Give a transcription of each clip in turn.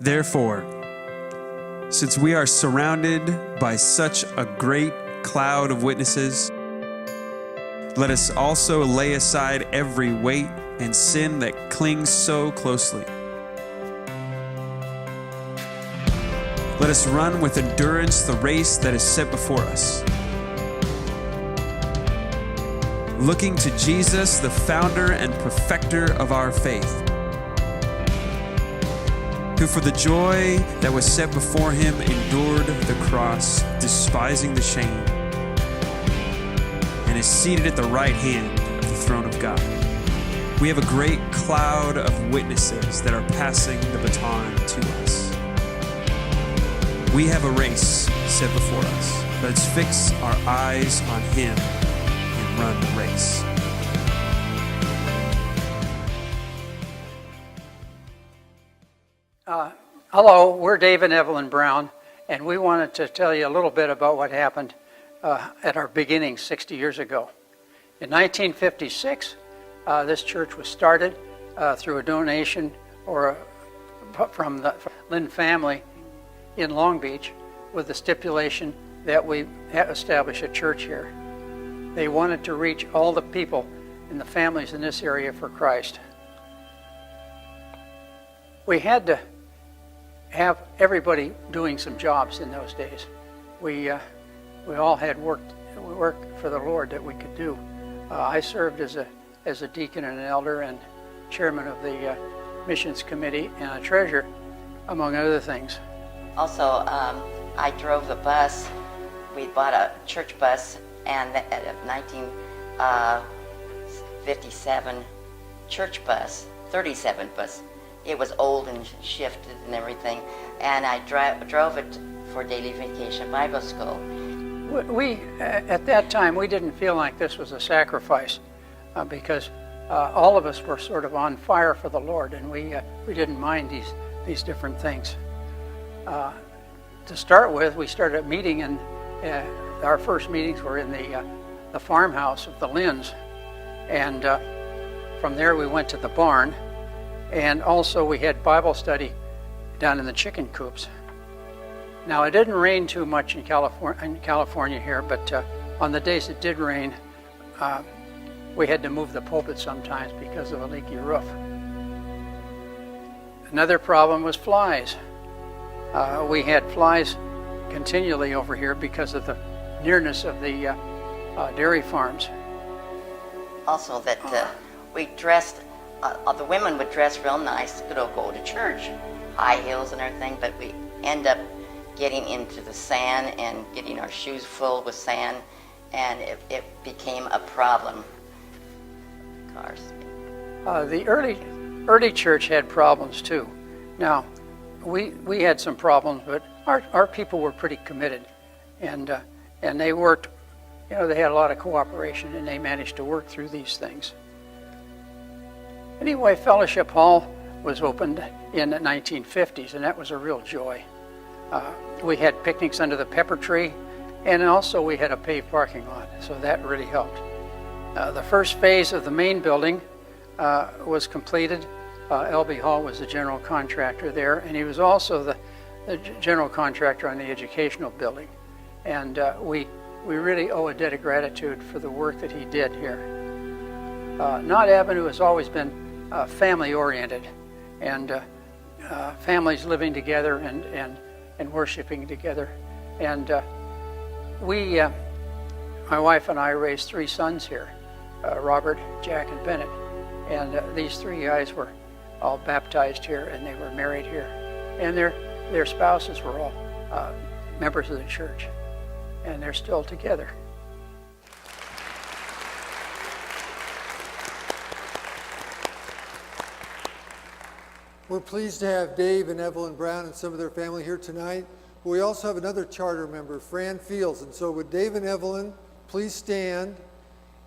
Therefore, since we are surrounded by such a great cloud of witnesses, let us also lay aside every weight and sin that clings so closely. Let us run with endurance the race that is set before us, looking to Jesus, the founder and perfecter of our faith, who for the joy that was set before him endured the cross, despising the shame, and is seated at the right hand of the throne of God. We have a great cloud of witnesses that are passing the baton to us. We have a race set before us. Let's fix our eyes on him and run the race. Hello, we're Dave and Evelyn Brown, and we wanted to tell you a little bit about what happened at our beginning 60 years ago. In 1956, this church was started through a donation from the Lynn family in Long Beach, with the stipulation that we establish a church here. They wanted to reach all the people and the families in this area for Christ. We had to have everybody doing some jobs in those days. We all had work for the Lord that we could do. I served as a deacon and an elder and chairman of the missions committee and a treasurer, among other things. Also, I drove the bus. We bought a church bus, and a 1957 church bus, 37 bus. It was old and shifted and everything, and I drove it for Daily Vacation Bible School. We at that time, we didn't feel like this was a sacrifice because all of us were sort of on fire for the Lord, and we didn't mind these different things. To start with, we started meeting, and our first meetings were in the farmhouse of the Lynns, and from there we went to the barn. And also we had Bible study down in the chicken coops. Now, it didn't rain too much in California here, but on the days it did rain, we had to move the pulpit sometimes because of a leaky roof. Another problem was flies. We had flies continually over here because of the nearness of the dairy farms. Also that we dressed, the women would dress real nice to go to church, high heels and everything, but we end up getting into the sand and getting our shoes full with sand, and it became a problem. Cars. The early church had problems too. Now, we had some problems, but our people were pretty committed, and they worked. You know, they had a lot of cooperation, and they managed to work through these things. Anyway, Fellowship Hall was opened in the 1950s, and that was a real joy. We had picnics under the pepper tree, and also we had a paved parking lot, so that really helped. The first phase of the main building was completed. L.B. Hall was the general contractor there, and he was also the general contractor on the educational building. And we really owe a debt of gratitude for the work that he did here. Knott Avenue has always been family-oriented, and families living together and worshiping together. And my wife and I raised 3 sons here, Robert, Jack, and Bennett. And these 3 guys were all baptized here, and they were married here. And their spouses were all members of the church, and they're still together. We're pleased to have Dave and Evelyn Brown and some of their family here tonight. We also have another charter member, Fran Fields. And so would Dave and Evelyn please stand?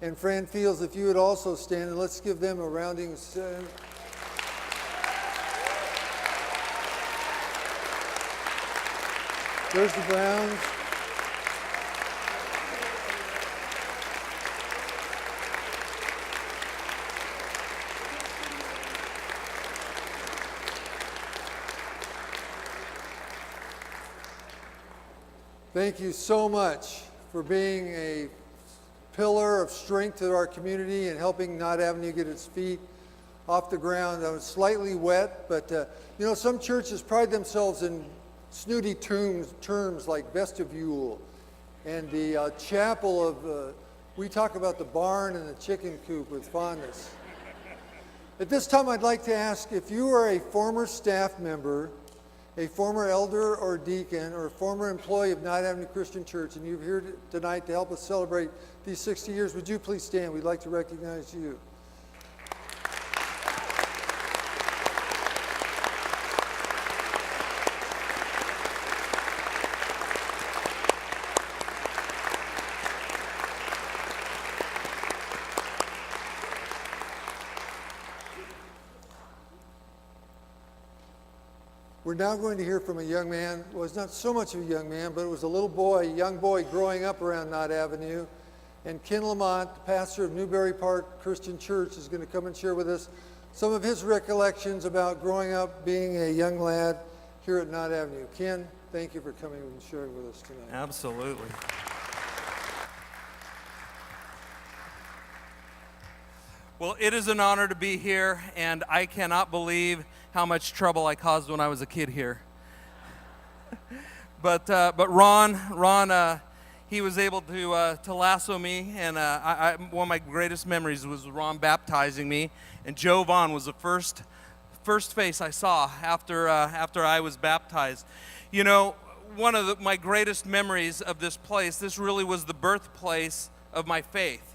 And Fran Fields, if you would also stand, and let's give them a rounding. There's the Browns. Thank you so much for being a pillar of strength to our community and helping Knott Avenue get its feet off the ground. I was slightly wet, but you know, some churches pride themselves in snooty terms like vestibule and the chapel of, we talk about the barn and the chicken coop with fondness. At this time, I'd like to ask if you are a former staff member, a former elder or deacon, or a former employee of Knott Avenue Christian Church, and you're here tonight to help us celebrate these 60 years, would you please stand? We'd like to recognize you. We're now going to hear from a young man. Well, it's not so much of a young man, but it was a little boy, a young boy growing up around Knott Avenue. And Ken Lamont, the pastor of Newberry Park Christian Church, is going to come and share with us some of his recollections about growing up being a young lad here at Knott Avenue. Ken, thank you for coming and sharing with us tonight. Absolutely. Well, it is an honor to be here, and I cannot believe how much trouble I caused when I was a kid here. But Ron, he was able to lasso me, and one of my greatest memories was Ron baptizing me, and Joe Vaughn was the first face I saw after I was baptized. You know, one of my greatest memories of this place, this really was the birthplace of my faith.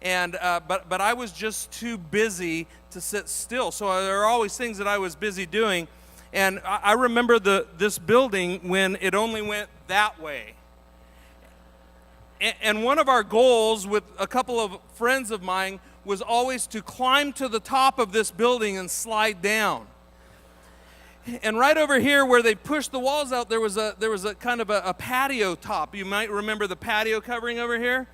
And but I was just too busy to sit still. So there are always things that I was busy doing. And I remember this building when it only went that way. And one of our goals with a couple of friends of mine was always to climb to the top of this building and slide down. And right over here where they pushed the walls out, there was a kind of a patio top. You might remember the patio covering over here.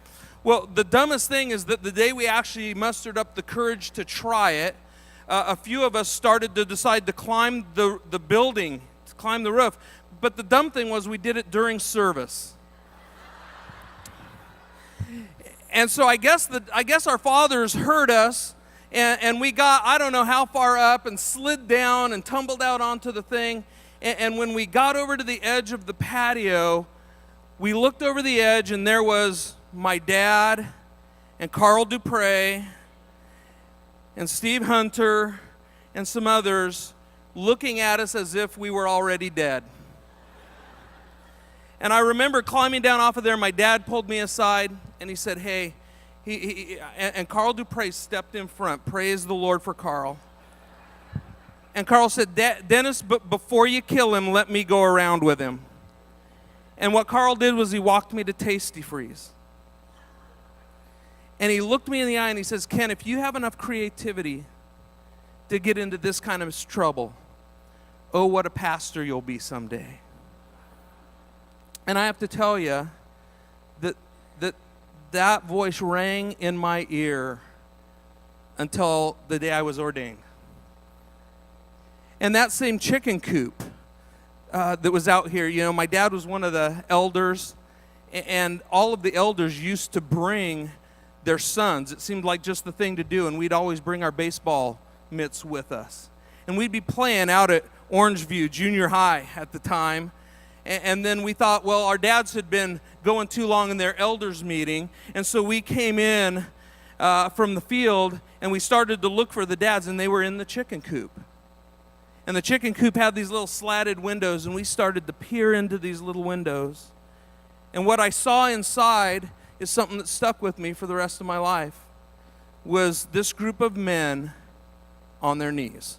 Well, the dumbest thing is that the day we actually mustered up the courage to try it, a few of us started to decide to climb the building, to climb the roof. But the dumb thing was we did it during service. And so I guess our fathers heard us, and we got, I don't know how far up, and slid down and tumbled out onto the thing. And when we got over to the edge of the patio, we looked over the edge, and there was my dad and Carl Dupre and Steve Hunter and some others looking at us as if we were already dead. And I remember climbing down off of there. My dad pulled me aside and he said, hey, and Carl Dupre stepped in front. Praise the Lord for Carl. And Carl said, Dennis, but before you kill him, let me go around with him. And what Carl did was he walked me to Tasty Freeze. And he looked me in the eye and he says, Ken, if you have enough creativity to get into this kind of trouble, oh, what a pastor you'll be someday. And I have to tell you that voice rang in my ear until the day I was ordained. And that same chicken coop that was out here, you know, my dad was one of the elders, and all of the elders used to bring their sons. It seemed like just the thing to do, and we'd always bring our baseball mitts with us. And we'd be playing out at Orangeview Junior High at the time. And then we thought, well, our dads had been going too long in their elders meeting, and so we came in from the field, and we started to look for the dads, and they were in the chicken coop. And the chicken coop had these little slatted windows, and we started to peer into these little windows. And what I saw inside is something that stuck with me for the rest of my life, was this group of men on their knees.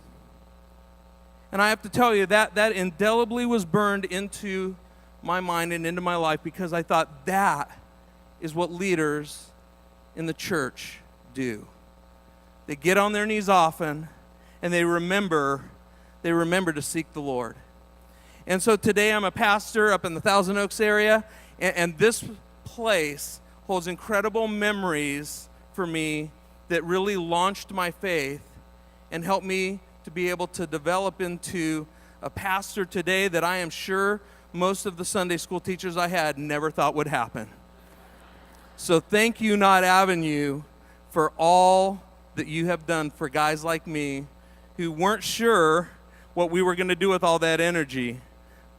And I have to tell you, that indelibly was burned into my mind and into my life, because I thought that is what leaders in the church do. They get on their knees often, and they remember to seek the Lord. And so today I'm a pastor up in the Thousand Oaks area, and this place holds incredible memories for me that really launched my faith and helped me to be able to develop into a pastor today that I am sure most of the Sunday school teachers I had never thought would happen. So thank you, Knott Avenue, for all that you have done for guys like me who weren't sure what we were going to do with all that energy,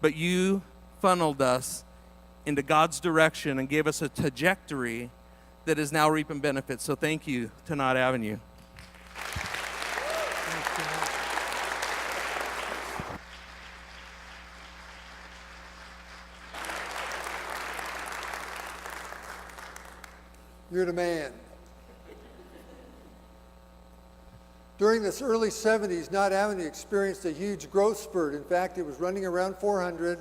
but you funneled us into God's direction and gave us a trajectory that is now reaping benefits. So thank you to Knott Avenue. You're the man. During this early 70s, Knott Avenue experienced a huge growth spurt. In fact, it was running around 400.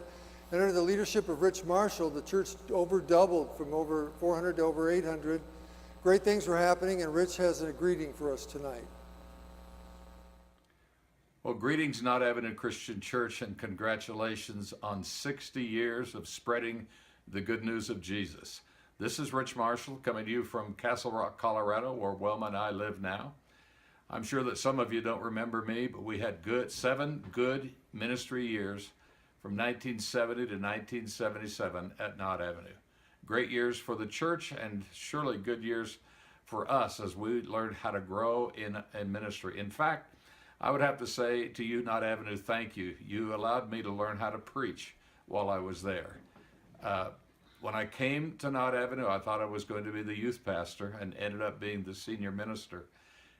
And under the leadership of Rich Marshall, the church over doubled from over 400 to over 800. Great things were happening, and Rich has a greeting for us tonight. Well, greetings, Knott Avenue Christian Church, and congratulations on 60 years of spreading the good news of Jesus. This is Rich Marshall coming to you from Castle Rock, Colorado, where Wilma and I live now. I'm sure that some of you don't remember me, but we had 7 good ministry years from 1970 to 1977 at Knott Avenue. Great years for the church and surely good years for us as we learned how to grow in ministry. In fact, I would have to say to you, Knott Avenue, thank you. You allowed me to learn how to preach while I was there. When I came to Knott Avenue, I thought I was going to be the youth pastor and ended up being the senior minister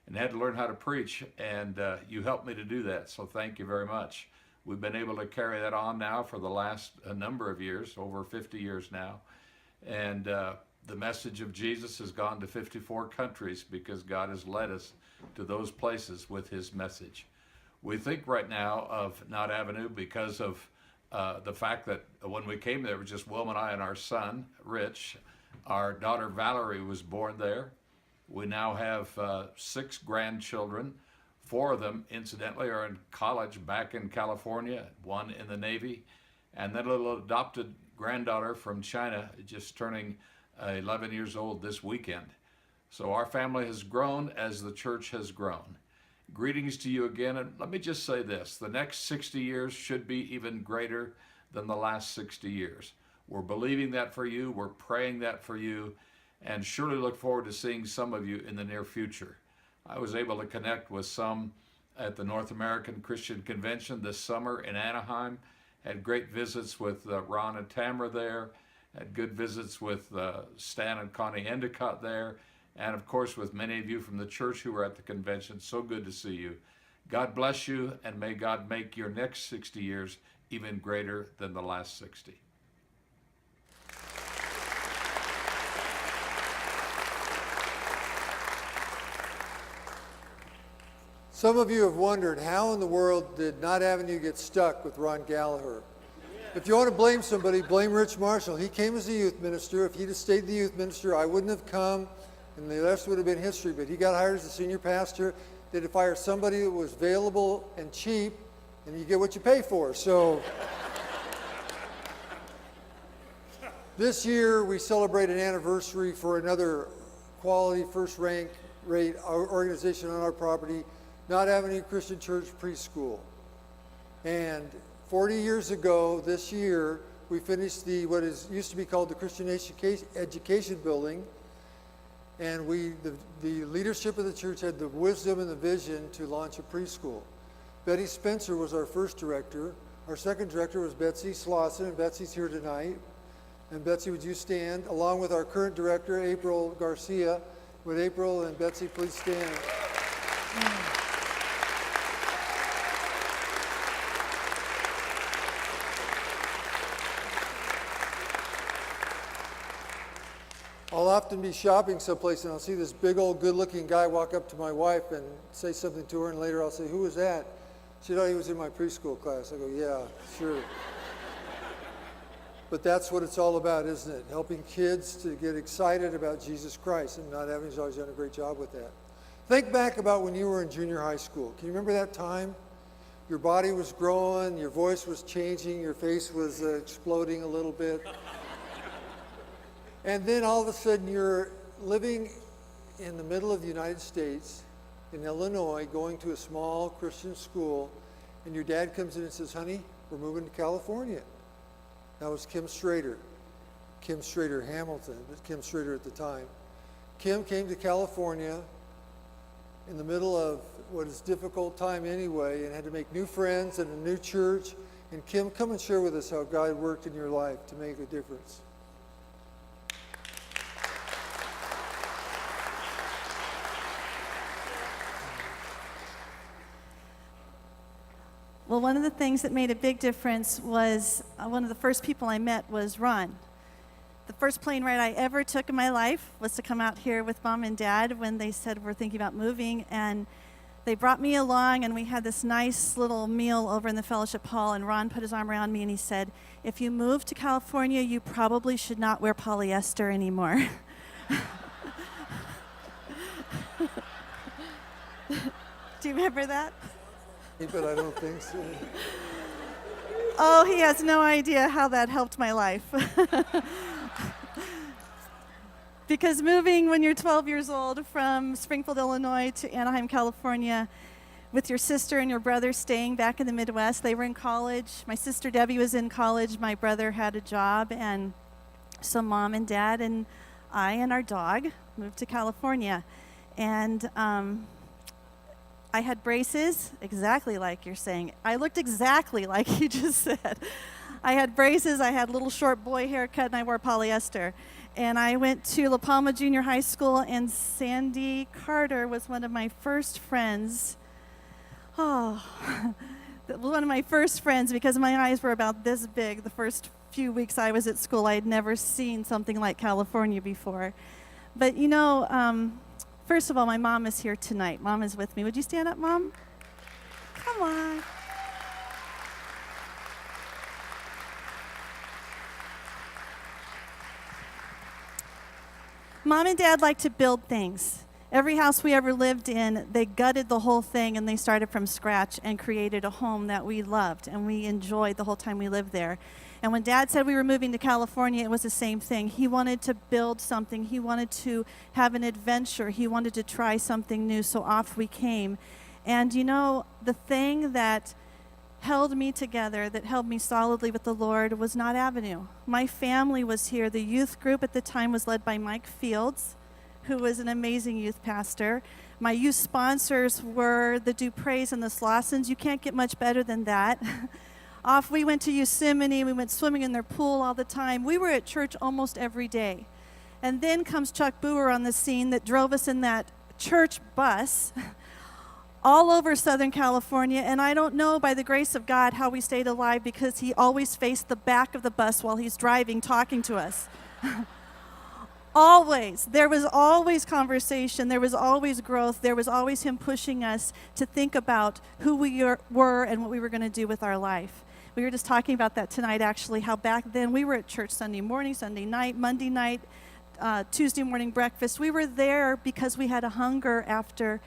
and had to learn how to preach, and you helped me to do that, so thank you very much. We've been able to carry that on now for the last number of years, over 50 years now, and the message of Jesus has gone to 54 countries because God has led us to those places with his message. We think right now of Knott Avenue because of the fact that when we came there, it was just Wilma and I and our son, Rich. Our daughter Valerie was born there. We now have 6 grandchildren. 4 of them, incidentally, are in college back in California, 1 in the Navy, and then a little adopted granddaughter from China, just turning 11 years old this weekend. So our family has grown as the church has grown. Greetings to you again, and let me just say this, the next 60 years should be even greater than the last 60 years. We're believing that for you, we're praying that for you, and surely look forward to seeing some of you in the near future. I was able to connect with some at the North American Christian Convention this summer in Anaheim, had great visits with Ron and Tamara there, had good visits with Stan and Connie Endicott there, and of course with many of you from the church who were at the convention. So good to see you. God bless you, and may God make your next 60 years even greater than the last 60. Some of you have wondered, how in the world did Knott Avenue get stuck with Ron Gallagher? If you want to blame somebody, blame Rich Marshall. He came as a youth minister. If he'd have stayed the youth minister, I wouldn't have come, and the rest would have been history. But he got hired as a senior pastor. They had to fire somebody that was available and cheap, and you get what you pay for. So this year we celebrate an anniversary for another quality, first-rate organization on our property, Knott Avenue Christian Church Preschool. And 40 years ago this year, we finished what used to be called the Christian Education Building. And the leadership of the church had the wisdom and the vision to launch a preschool. Betty Spencer was our first director. Our second director was Betsy Slauson, and Betsy's here tonight. And Betsy, would you stand? Along with our current director, April Garcia. Would April and Betsy please stand? I'll often be shopping someplace and I'll see this big old good-looking guy walk up to my wife and say something to her, and later I'll say, "Who was that?" She said, "Oh, he was in my preschool class." I go, "Yeah, sure." But that's what it's all about, isn't it? Helping kids to get excited about Jesus Christ, and Knott Avenue's always done a great job with that. Think back about when you were in junior high school. Can you remember that time? Your body was growing, your voice was changing, your face was exploding a little bit. And then all of a sudden you're living in the middle of the United States, in Illinois, going to a small Christian school, and your dad comes in and says, "Honey, we're moving to California." That was Kim Schrader Hamilton, but Kim Schrader at the time. Kim came to California in the middle of what is a difficult time anyway, and had to make new friends and a new church. And Kim, come and share with us how God worked in your life to make a difference. Well, one of the things that made a big difference was one of the first people I met was Ron. The first plane ride I ever took in my life was to come out here with Mom and Dad when they said we're thinking about moving, and they brought me along, and we had this nice little meal over in the fellowship hall, and Ron put his arm around me and he said, if you move to California, you probably should not wear polyester anymore. Do you remember that? But I don't think so. Oh, he has no idea how that helped my life. Because moving when you're 12 years old from Springfield, Illinois to Anaheim, California, with your sister and your brother staying back in the Midwest, they were in college. My sister Debbie was in college. My brother had a job. And so Mom and Dad and I and our dog moved to California. And I had braces, exactly like you're saying. I looked exactly like you just said. I had braces, I had a little short boy haircut, and I wore polyester. And I went to La Palma Junior High School, and Sandy Carter was one of my first friends. Oh, that was one of my first friends because my eyes were about this big. The first few weeks I was at school, I had never seen something like California before. But you know, first of all, my mom is here tonight. Mom is with me. Would you stand up, Mom? Come on. Mom and Dad like to build things. Every house we ever lived in, they gutted the whole thing and they started from scratch and created a home that we loved and we enjoyed the whole time we lived there. And when Dad said we were moving to California, it was the same thing. He wanted to build something. He wanted to have an adventure. He wanted to try something new, so off we came. And you know, the thing that held me together, that held me solidly with the Lord, was Knott Avenue. My family was here. The youth group at the time was led by Mike Fields, who was an amazing youth pastor. My youth sponsors were the Dupreys and the Slossons. You can't get much better than that. Off we went to Yosemite. We went swimming in their pool all the time. We were at church almost every day. And then comes Chuck Boer on the scene that drove us in that church bus all over Southern California, and I don't know, by the grace of God, how we stayed alive, because he always faced the back of the bus while he's driving, talking to us. Always. There was always conversation. There was always growth. There was always him pushing us to think about who we were and what we were going to do with our life. We were just talking about that tonight, actually, how back then we were at church Sunday morning, Sunday night, Monday night, Tuesday morning breakfast. We were there because we had a hunger after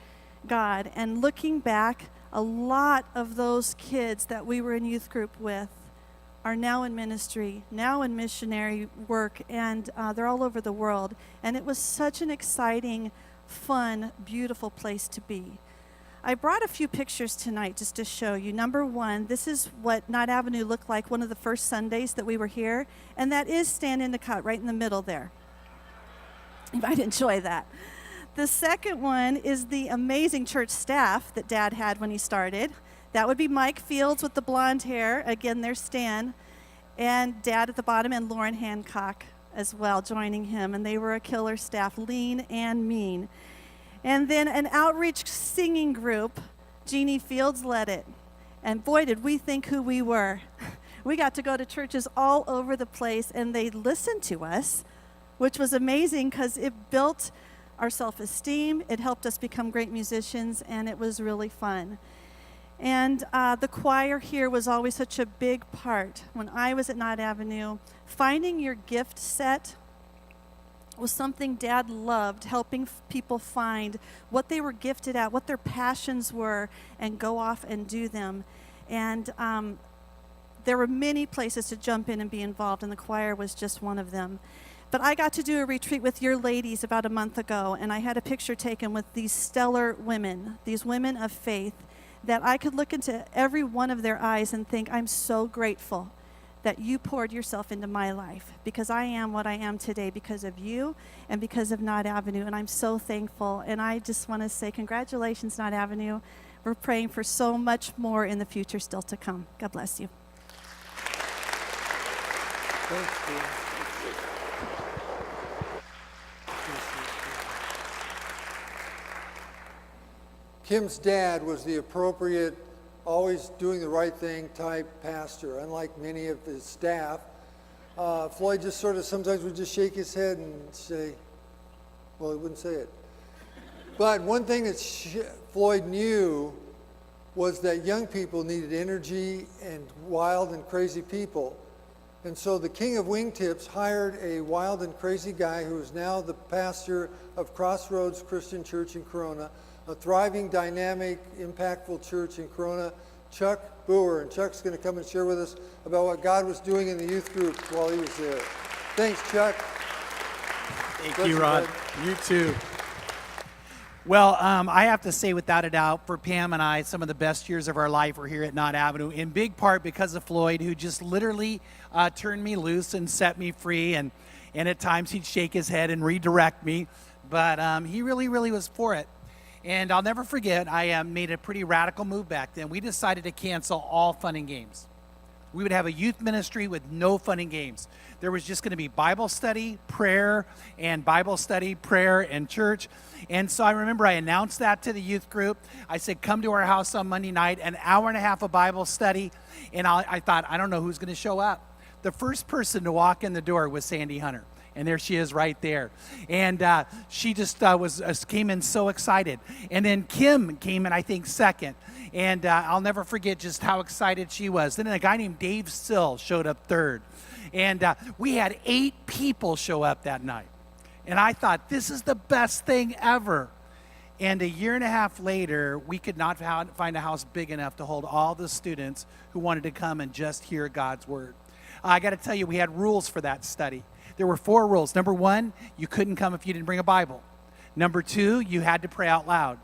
God. And looking back, a lot of those kids that we were in youth group with are now in ministry, now in missionary work, and they're all over the world. And it was such an exciting, fun, beautiful place to be. I brought a few pictures tonight just to show you. Number one, this is what Knott Avenue looked like one of the first Sundays that we were here, and that is Stand Endicott right in the middle there. You might enjoy that. The second one is the amazing church staff that Dad had when he started. That would be Mike Fields with the blonde hair. Again, there's Stan. And Dad at the bottom, and Lauren Hancock as well joining him. And they were a killer staff, lean and mean. And then an outreach singing group, Jeannie Fields led it. And boy, did we think who we were. We got to go to churches all over the place, and they listened to us, which was amazing because it built our self-esteem, it helped us become great musicians, and it was really fun. And the choir here was always such a big part. When I was at Knott Avenue, finding your gift set was something Dad loved, helping people find what they were gifted at, what their passions were, and go off and do them. And there were many places to jump in and be involved, and the choir was just one of them. But I got to do a retreat with your ladies about a month ago, and I had a picture taken with these stellar women, these women of faith, that I could look into every one of their eyes and think, I'm so grateful that you poured yourself into my life, because I am what I am today because of you and because of Knott Avenue, and I'm so thankful. And I just want to say congratulations, Knott Avenue. We're praying for so much more in the future still to come. God bless you. Thanks, Kim. Kim's dad was the appropriate, always doing the right thing type pastor, unlike many of his staff. Floyd just sort of sometimes would just shake his head and say, well, he wouldn't say it. But one thing that Floyd knew was that young people needed energy and wild and crazy people. And so the king of wingtips hired a wild and crazy guy who is now the pastor of Crossroads Christian Church in Corona, a thriving, dynamic, impactful church in Corona, Chuck Boer. And Chuck's going to come and share with us about what God was doing in the youth group while he was there. Thanks, Chuck. Thank you, Rod. You too. Well, I have to say, without a doubt, for Pam and I, some of the best years of our life were here at Knott Avenue, in big part because of Floyd, who just literally turned me loose and set me free. And at times he'd shake his head and redirect me, but he really, really was for it. And I'll never forget, I made a pretty radical move back then. We decided to cancel all fun and games. We would have a youth ministry with no fun and games. There was just going to be Bible study, prayer, and Bible study, prayer, and church. And so I remember I announced that to the youth group. I said, come to our house on Monday night, an hour and a half of Bible study. And I thought, I don't know who's going to show up. The first person to walk in the door was Sandy Hunter. And there she is right there. And she just came in so excited. And then Kim came in, I think, second. And I'll never forget just how excited she was. Then a guy named Dave Sill showed up third. And we had 8 people show up that night. And I thought, this is the best thing ever. And a year and a half later, we could not find a house big enough to hold all the students who wanted to come and just hear God's word. I got to tell you, we had rules for that study. There were 4 rules. Number 1, you couldn't come if you didn't bring a Bible. Number 2, you had to pray out loud.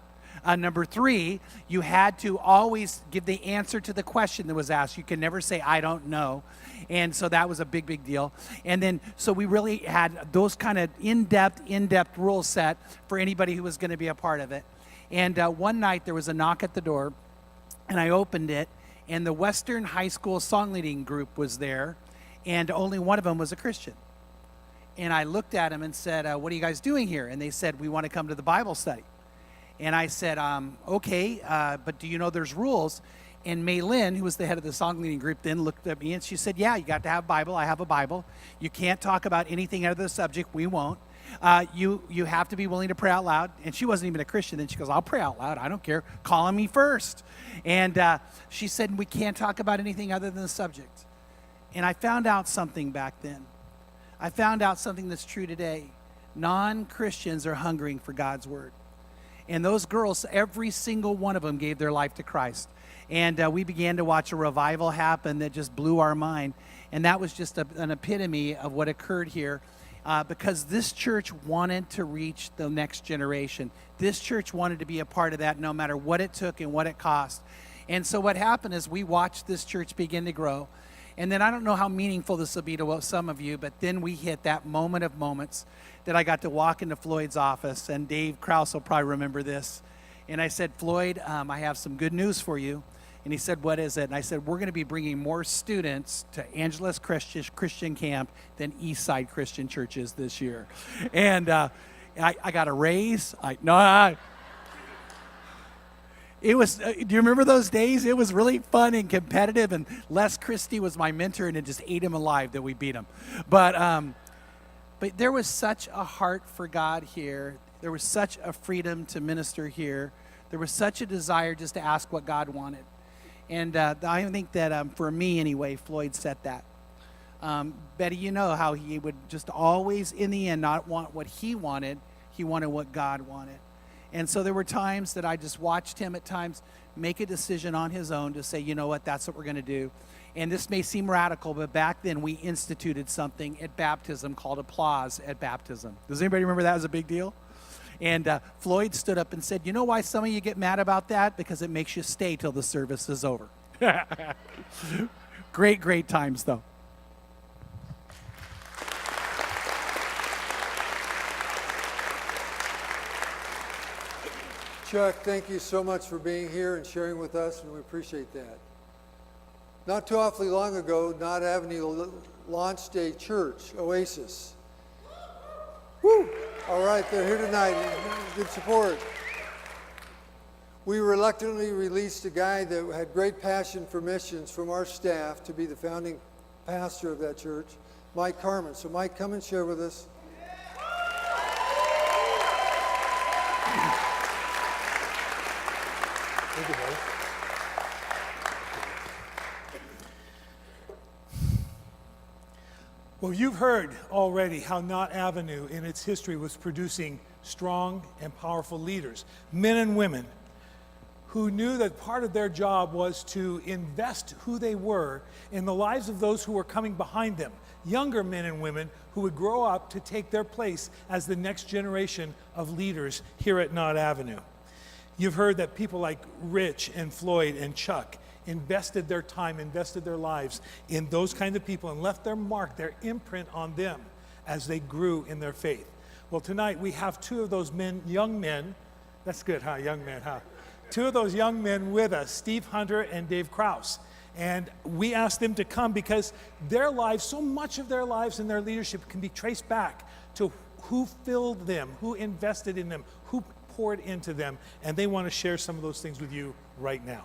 Number 3, you had to always give the answer to the question that was asked. You could never say, I don't know. And so that was a big, big deal. And then, so we really had those kind of in-depth rules set for anybody who was going to be a part of it. And one night there was a knock at the door, and I opened it, and the Western High School song leading group was there, and only one of them was a Christian. And I looked at them and said, what are you guys doing here? And they said, we want to come to the Bible study. And I said, okay, but do you know there's rules? And May Lynn, who was the head of the song leading group, then looked at me and she said, yeah, you got to have a Bible. I have a Bible. You can't talk about anything out of the subject. We won't. You have to be willing to pray out loud. And she wasn't even a Christian. Then she goes, I'll pray out loud. I don't care. Call on me first. And she said, we can't talk about anything other than the subject. And I found out something back then. I found out something that's true today. Non-Christians are hungering for God's word. And those girls, every single one of them gave their life to Christ. And we began to watch a revival happen that just blew our mind. And that was just an epitome of what occurred here because this church wanted to reach the next generation. This church wanted to be a part of that no matter what it took and what it cost. And so what happened is we watched this church begin to grow. And then I don't know how meaningful this will be to some of you, but then we hit that moment of moments that I got to walk into Floyd's office, and Dave Krause will probably remember this. And I said, Floyd, I have some good news for you. And he said, what is it? And I said, we're going to be bringing more students to Angeles Christian Camp than Eastside Christian churches this year. And I got a raise. It was, do you remember those days? It was really fun and competitive, and Les Christie was my mentor, and it just ate him alive that we beat him. But there was such a heart for God here. There was such a freedom to minister here. There was such a desire just to ask what God wanted. And I think that for me anyway, Floyd set that. Betty, you know how he would just always, in the end, not want what he wanted what God wanted. And so there were times that I just watched him at times make a decision on his own to say, you know what, that's what we're going to do. And this may seem radical, but back then we instituted something at baptism called applause at baptism. Does anybody remember that was a big deal? And Floyd stood up and said, you know why some of you get mad about that? Because it makes you stay till the service is over. Great times, though. Chuck, thank you so much for being here and sharing with us, and we appreciate that. Not too awfully long ago, Knott Avenue launched a church, Oasis. Woo! All right, they're here tonight. Good support. We reluctantly released a guy that had great passion for missions from our staff to be the founding pastor of that church, Mike Carmen. So Mike, come and share with us. Thank you, buddy. Well, you've heard already how Knott Avenue in its history was producing strong and powerful leaders, men and women, who knew that part of their job was to invest who they were in the lives of those who were coming behind them, younger men and women who would grow up to take their place as the next generation of leaders here at Knott Avenue. You've heard that people like Rich and Floyd and Chuck invested their time, invested their lives in those kind of people and left their mark, their imprint on them as they grew in their faith. Well, tonight we have two of those men, young men. That's good, huh? Young men, huh? Two of those young men with us, Steve Hunter and Dave Kraus. And we asked them to come because their lives, so much of their lives and their leadership can be traced back to who filled them, who invested in them, who poured into them. And they want to share some of those things with you right now.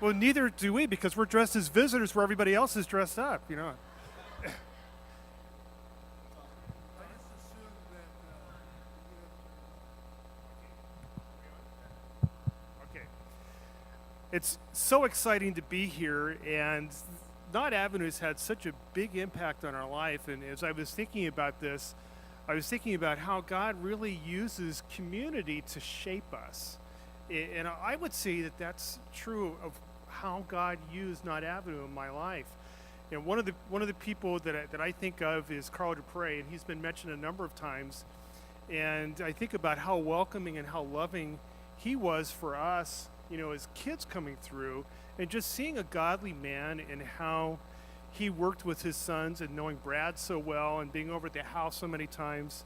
Well, neither do we, because we're dressed as visitors where everybody else is dressed up, you know. Okay. It's so exciting to be here, and Knott Avenue has had such a big impact on our life. And as I was thinking about this, I was thinking about how God really uses community to shape us. And I would say that that's true of how God used Knott Avenue in my life. And one of the people that I think of is Carl Dupre, and he's been mentioned a number of times. And I think about how welcoming and how loving he was for us, you know, as kids coming through, and just seeing a godly man and how he worked with his sons and knowing Brad so well and being over at the house so many times.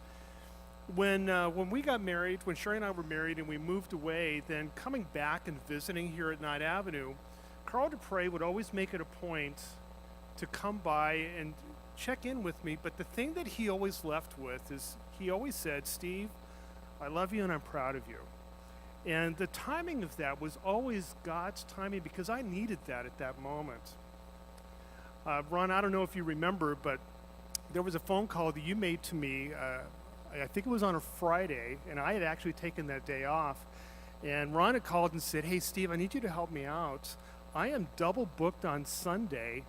When we got married, when Sherry and I were married and we moved away, then coming back and visiting here at Knott Avenue, Carl Dupre would always make it a point to come by and check in with me. But the thing that he always left with is he always said, "Steve, I love you and I'm proud of you." And the timing of that was always God's timing, because I needed that at that moment. Ron, I don't know if you remember, but there was a phone call that you made to me. I think it was on a Friday, and I had actually taken that day off. And Ron had called and said, "Hey, Steve, I need you to help me out. I am double booked on Sunday,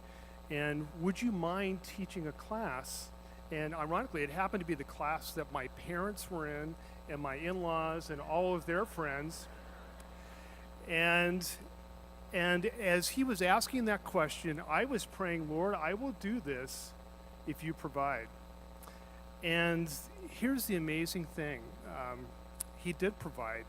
and would you mind teaching a class?" And ironically, it happened to be the class that my parents were in, and my in-laws, and all of their friends. And as he was asking that question, I was praying, "Lord, I will do this if you provide." And here's the amazing thing. He did provide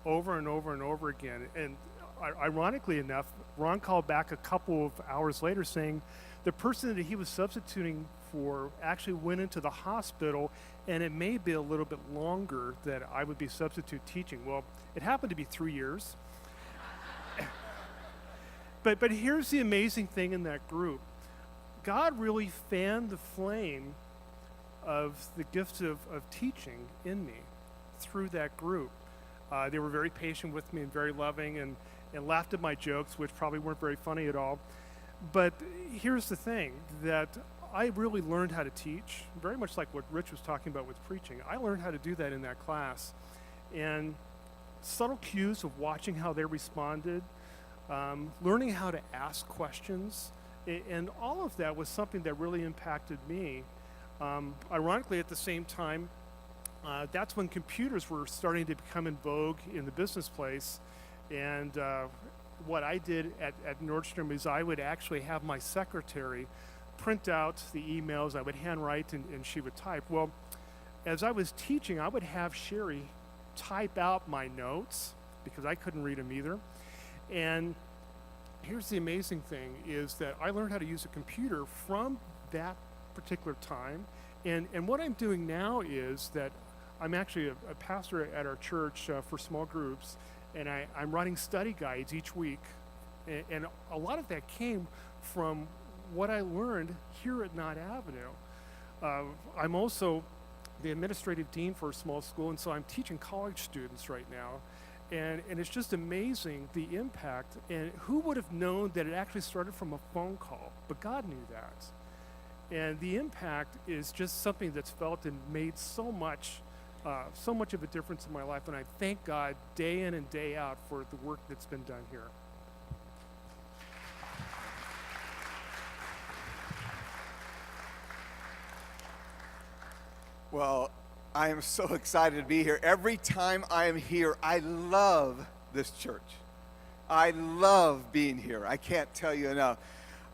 over and over and over again. And ironically enough, Ron called back a couple of hours later saying the person that he was substituting for actually went into the hospital, and it may be a little bit longer that I would be substitute teaching. Well, it happened to be 3 years. But here's the amazing thing in that group. God really fanned the flame of the gift of teaching in me through that group. They were very patient with me and very loving, and laughed at my jokes, which probably weren't very funny at all. But here's the thing, that I really learned how to teach, very much like what Rich was talking about with preaching. I learned how to do that in that class. And subtle cues of watching how they responded, learning how to ask questions, and all of that was something that really impacted me. Ironically, at the same time, that's when computers were starting to become in vogue in the business place. And what I did at Nordstrom is I would actually have my secretary print out the emails. I would handwrite, and she would type. Well, as I was teaching, I would have Sherry type out my notes because I couldn't read them either. And here's the amazing thing is that I learned how to use a computer from that particular time. And what I'm doing now is that I'm actually a pastor at our church for small groups, and I'm writing study guides each week. And a lot of that came from what I learned here at Knott Avenue. I'm also the administrative dean for a small school, and so I'm teaching college students right now. And it's just amazing the impact. And who would have known that it actually started from a phone call? But God knew that. And the impact is just something that's felt and made so much of a difference in my life. And I thank God day in and day out for the work that's been done here. Well, I am so excited to be here. Every time I am here, I love this church. I love being here. I can't tell you enough.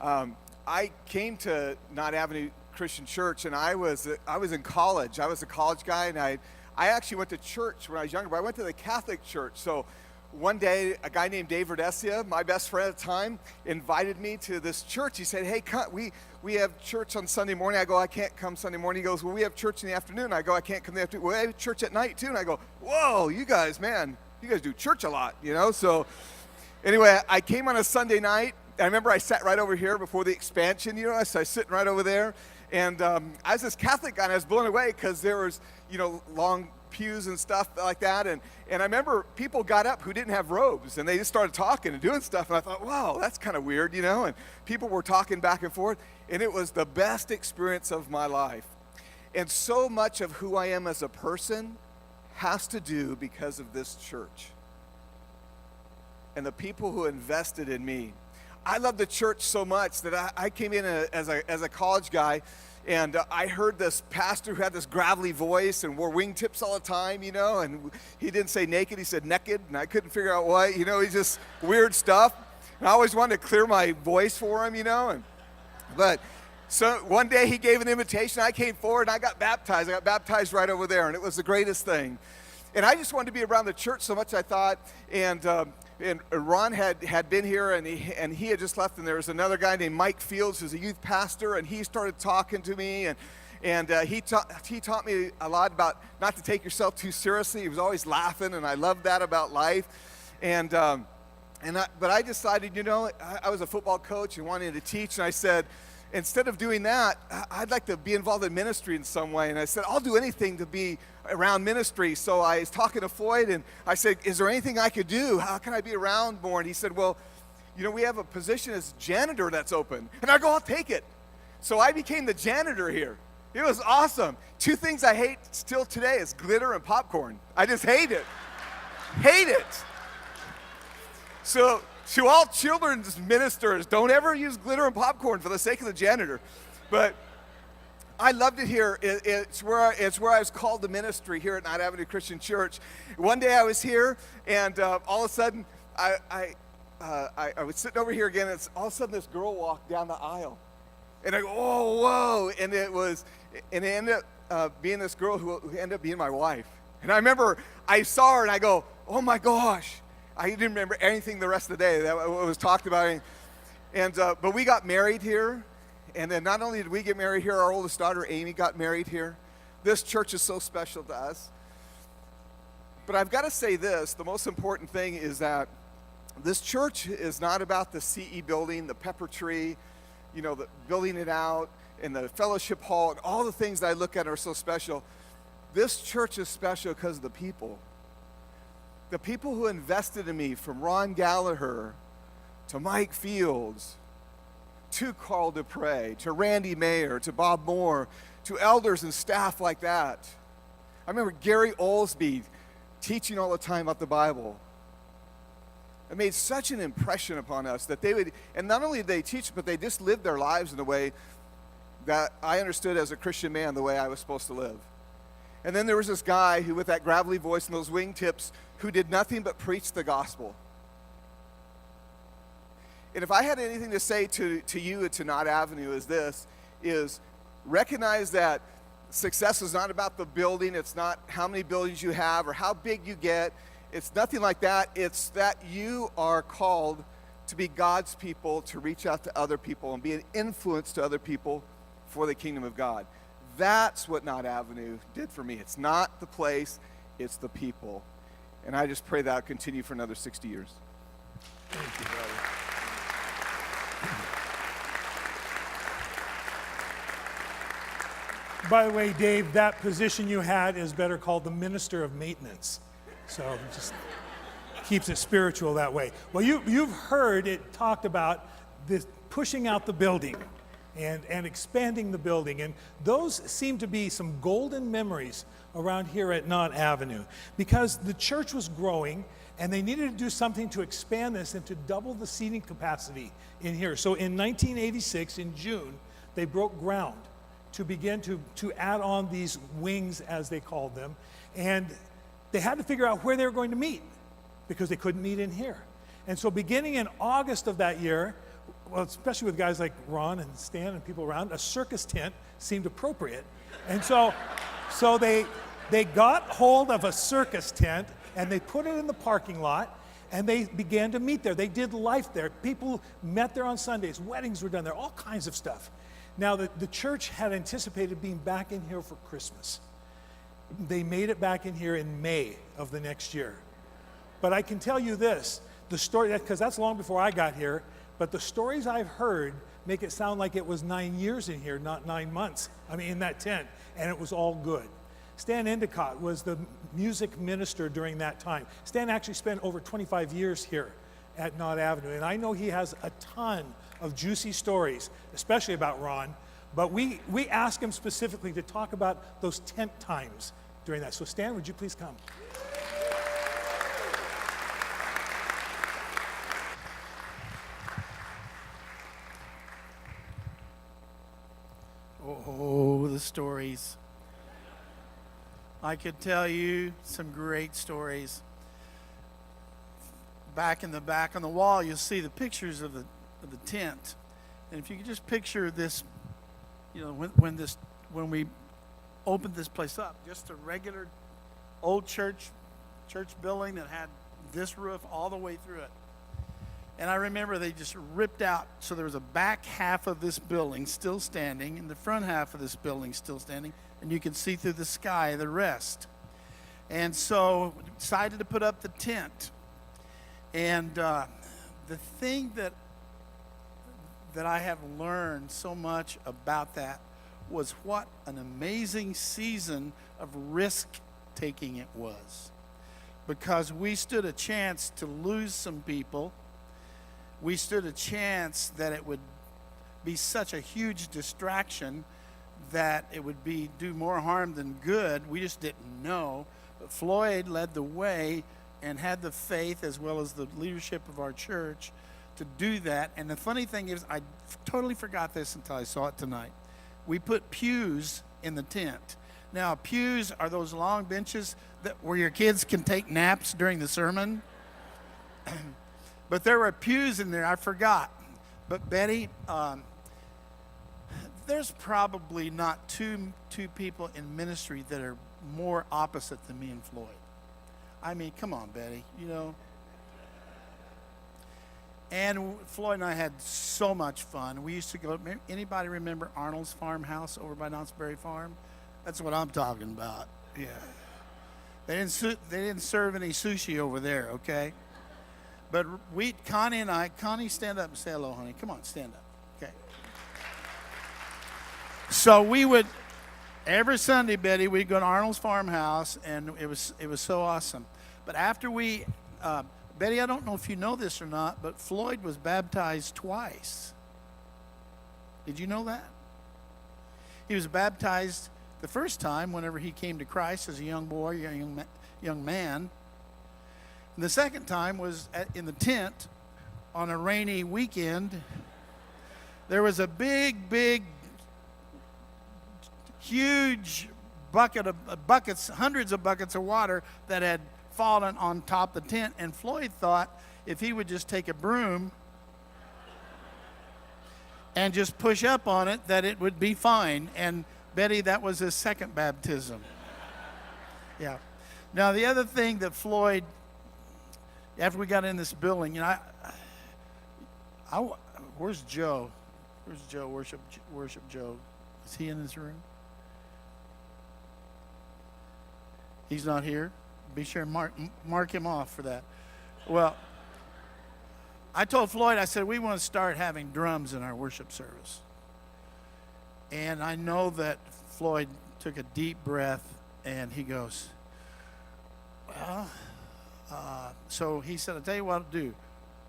I came to Knott Avenue Christian Church, and I was in college. I was a college guy, and I actually went to church when I was younger, but I went to the Catholic church. So one day, a guy named Dave Verdesia, my best friend at the time, invited me to this church. He said, hey, we have church on Sunday morning. I go, I can't come Sunday morning. He goes, well, we have church in the afternoon. I go, I can't come in the afternoon. Well, we have church at night, too. And I go, whoa, you guys, man, you guys do church a lot, you know? So anyway, I came on a Sunday night. I remember I sat right over here before the expansion, you know, so I was sitting right over there. And I was this Catholic guy, and I was blown away because there was, you know, long pews and stuff like that. And I remember people got up who didn't have robes, and they just started talking and doing stuff. And I thought, wow, that's kind of weird, you know? And people were talking back and forth. And it was the best experience of my life. And so much of who I am as a person has to do because of this church and the people who invested in me. I love the church so much that I came in as a college guy, and I heard this pastor who had this gravelly voice and wore wingtips all the time, you know, and he didn't say naked, he said naked, and I couldn't figure out why, you know, he's just weird stuff. And I always wanted to clear my voice for him, you know, but so one day he gave an invitation, I came forward and I got baptized. I got baptized right over there, and it was the greatest thing. And I just wanted to be around the church so much, I thought, and Ron had been here, and he had just left, and there was another guy named Mike Fields who's a youth pastor, and he started talking to me, and he taught me a lot about not to take yourself too seriously. He was always laughing, and I loved that about life. But I decided, you know, I was a football coach and wanted to teach, and I said, instead of doing that, I'd like to be involved in ministry in some way. And I said, I'll do anything to be around ministry. So I was talking to Floyd, and I said, is there anything I could do? How can I be around more? And he said, well, you know, we have a position as janitor that's open. And I go, I'll take it. So I became the janitor here. It was awesome. Two things I hate still today is glitter and popcorn. I just hate it. Hate it. So to all children's ministers, don't ever use glitter and popcorn for the sake of the janitor. But I loved it here. It's where I was called to ministry here at Knott Avenue Christian Church. One day I was here, and all of a sudden I was sitting over here again, and all of a sudden this girl walked down the aisle, and I go, oh, whoa! And it ended up being this girl who ended up being my wife. And I remember I saw her, and I go, oh my gosh! I didn't remember anything the rest of the day that was talked about. But we got married here. And then not only did we get married here, our oldest daughter, Amy, got married here. This church is so special to us. But I've got to say this, the most important thing is that this church is not about the CE building, the pepper tree, you know, the building it out, and the fellowship hall, and all the things that I look at are so special. This church is special because of the people. The people who invested in me, from Ron Gallagher to Mike Fields, to Carl Dupre, to Randy Mayer, to Bob Moore, to elders and staff like that. I remember Gary Olsby teaching all the time about the Bible. It made such an impression upon us that they would, and not only did they teach, but they just lived their lives in a way that I understood as a Christian man the way I was supposed to live. And then there was this guy who, with that gravelly voice and those wingtips, who did nothing but preach the gospel. And if I had anything to say to you and to Knott Avenue is recognize that success is not about the building. It's not how many buildings you have or how big you get. It's nothing like that. It's that you are called to be God's people, to reach out to other people and be an influence to other people for the kingdom of God. That's what Knott Avenue did for me. It's not the place, it's the people. And I just pray that will continue for another 60 years. Thank you, brother. By the way, Dave, that position you had is better called the Minister of Maintenance. So just keeps it spiritual that way. Well, you've heard it talked about this pushing out the building and expanding the building. And those seem to be some golden memories around here at Knott Avenue, because the church was growing and they needed to do something to expand this and to double the seating capacity in here. So in 1986, in June, they broke ground to begin to add on these wings, as they called them. And they had to figure out where they were going to meet, because they couldn't meet in here. And so beginning in August of that year, well, especially with guys like Ron and Stan and people around, a circus tent seemed appropriate. And so they got hold of a circus tent and they put it in the parking lot and they began to meet there. They did life there. People met there on Sundays. Weddings were done there, all kinds of stuff. Now, the church had anticipated being back in here for Christmas. They made it back in here in May of the next year. But I can tell you this, the story, because that's long before I got here, but the stories I've heard make it sound like it was 9 years in here, not 9 months. I mean, in that tent, and it was all good. Stan Endicott was the music minister during that time. Stan actually spent over 25 years here at Knott Avenue, and I know he has a ton of juicy stories, especially about Ron, but we asked him specifically to talk about those tent times during that. So Stan, would you please come? Oh, the stories. I could tell you some great stories. Back in the back on the wall, you'll see the pictures of the tent. And if you could just picture this, you know, when we opened this place up, just a regular old church building that had this roof all the way through it. And I remember they just ripped out, so there was a back half of this building still standing, and the front half of this building still standing, and you can see through the sky the rest. And so decided to put up the tent. And the thing that I have learned so much about that was what an amazing season of risk-taking it was. Because we stood a chance to lose some people. We stood a chance that it would be such a huge distraction that it would do more harm than good. We just didn't know. But Floyd led the way and had the faith, as well as the leadership of our church, to do that. And the funny thing is, I totally forgot this until I saw it tonight. We put pews in the tent. Now, pews are those long benches where your kids can take naps during the sermon. But there were pews in there, I forgot. But Betty, there's probably not two people in ministry that are more opposite than me and Floyd. I mean, come on, Betty, you know. And Floyd and I had so much fun. We used to go, anybody remember Arnold's farmhouse over by Knott's Berry Farm? That's what I'm talking about, yeah. They didn't serve any sushi over there, okay? But Connie, stand up and say hello, honey. Come on, stand up, okay? So we would, every Sunday, Betty, we'd go to Arnold's farmhouse, and it was so awesome. But after Betty, I don't know if you know this or not, but Floyd was baptized twice. Did you know that? He was baptized the first time whenever he came to Christ as a young boy, young man. And the second time was in the tent on a rainy weekend. There was a big, huge buckets, hundreds of buckets of water that had fallen on top of the tent, and Floyd thought if he would just take a broom and just push up on it, that it would be fine. And Betty, that was his second baptism. Yeah. Now, the other thing that Floyd, after we got in this building, you know, where's Joe? Where's Joe? Worship Joe. Is he in this room? He's not here. Be sure and mark him off for that. Well, I told Floyd, I said, we want to start having drums in our worship service. And I know that Floyd took a deep breath and he goes, well, so he said, I'll tell you what I'll do.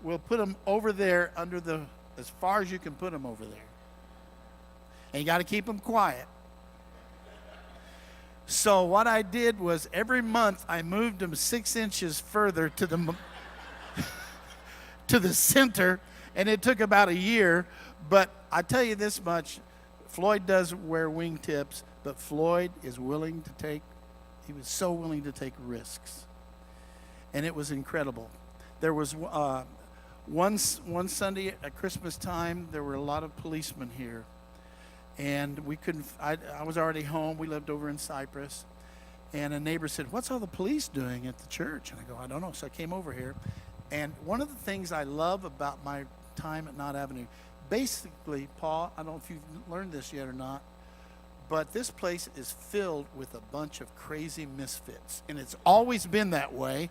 We'll put them over there under the, as far as you can put them over there. And you got to keep them quiet. So what I did was every month I moved them 6 inches further to the to the center, and it took about a year. But I tell you this much, Floyd does wear wingtips, but Floyd is willing to take, he was so willing to take risks. And it was incredible. There was one Sunday at Christmas time, there were a lot of policemen here. And we couldn't, I was already home. We lived over in Cyprus. And a neighbor said, what's all the police doing at the church? And I go, I don't know. So I came over here. And one of the things I love about my time at Knott Avenue, basically, Paul, I don't know if you've learned this yet or not, but this place is filled with a bunch of crazy misfits. And it's always been that way.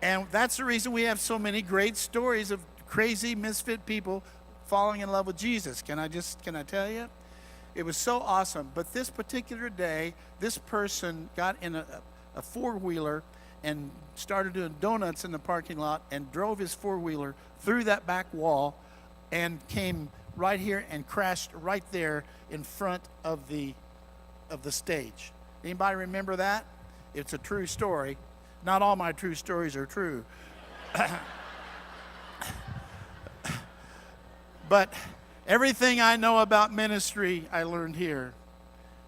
And that's the reason we have so many great stories of crazy misfit people falling in love with Jesus. Can I tell you? It was so awesome. But this particular day, this person got in a four-wheeler and started doing donuts in the parking lot and drove his four-wheeler through that back wall and came right here and crashed right there in front of the stage. Anybody remember that? It's a true story. Not all my true stories are true. But everything I know about ministry, I learned here,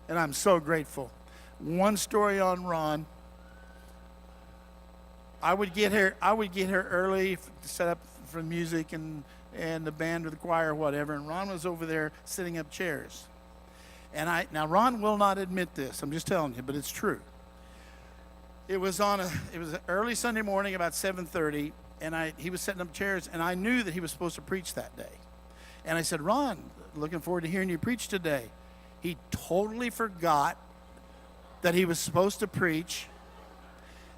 and I'm so grateful. One story on Ron. I would get here early to set up for music and the band or the choir or whatever, and Ron was over there setting up chairs. And now Ron will not admit this. I'm just telling you, but it's true. It was early Sunday morning, about 7:30, and he was setting up chairs, and I knew that he was supposed to preach that day. And I said, Ron, looking forward to hearing you preach today. He totally forgot that he was supposed to preach.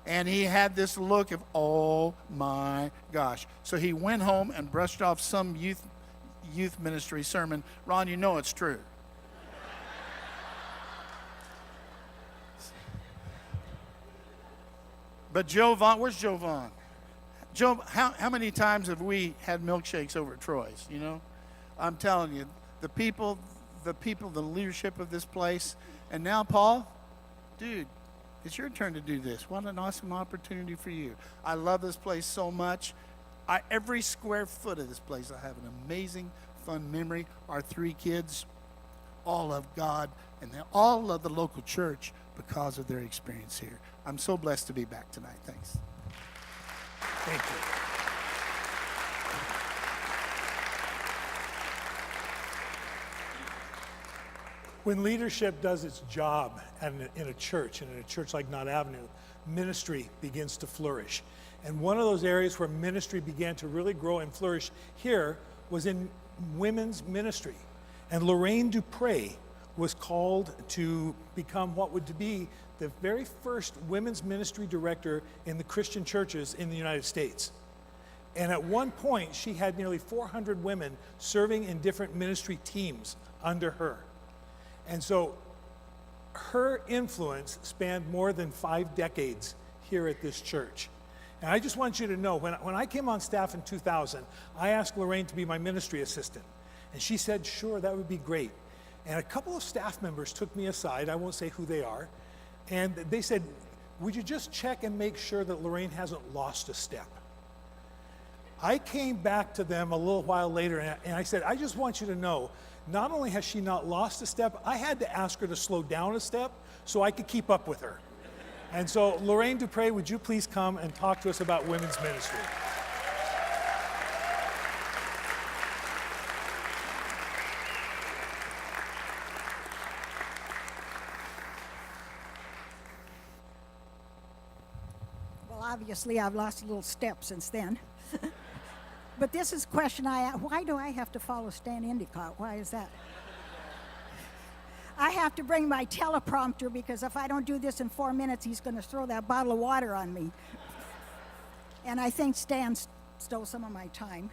And he had this look of, oh my gosh. So he went home and brushed off some youth ministry sermon. Ron, you know it's true. But Joe Vaughn, where's Joe Vaughn? Joe, how many times have we had milkshakes over at Troy's, you know? I'm telling you, the people, the leadership of this place. And now, Paul, dude, it's your turn to do this. What an awesome opportunity for you. I love this place so much. Every square foot of this place, I have an amazing, fun memory. Our 3 kids all love God, and they all love the local church because of their experience here. I'm so blessed to be back tonight. Thanks. Thank you. When leadership does its job in a church, and in a church like Knott Avenue, ministry begins to flourish. And one of those areas where ministry began to really grow and flourish here was in women's ministry. And Lorraine Dupre was called to become what would be the very first women's ministry director in the Christian churches in the United States. And at one point, she had nearly 400 women serving in different ministry teams under her. And so her influence spanned more than 5 decades here at this church. And I just want you to know, when I came on staff in 2000, I asked Lorraine to be my ministry assistant. And she said, sure, that would be great. And a couple of staff members took me aside, I won't say who they are, and they said, would you just check and make sure that Lorraine hasn't lost a step? I came back to them a little while later and I said, I just want you to know, not only has she not lost a step, I had to ask her to slow down a step so I could keep up with her. And so, Lorraine Dupre, would you please come and talk to us about women's ministry? obviously I've lost a little step since then. But this is a question why do I have to follow Stan Endicott? Why is that? I have to bring my teleprompter because if I don't do this in 4 minutes, he's going to throw that bottle of water on me. And I think Stan stole some of my time.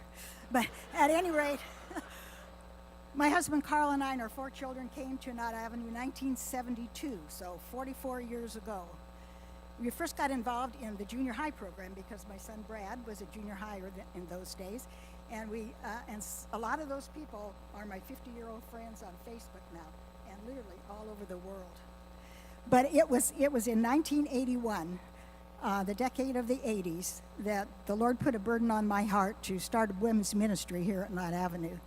But at any rate, my husband Carl and I and our 4 children came to Knott Avenue in 1972, so 44 years ago. We first got involved in the junior high program because my son Brad was a junior higher in those days. And a lot of those people are my 50-year-old friends on Facebook now, and literally all over the world. But it was in 1981, the decade of the 80s, that the Lord put a burden on my heart to start a women's ministry here at Knott Avenue.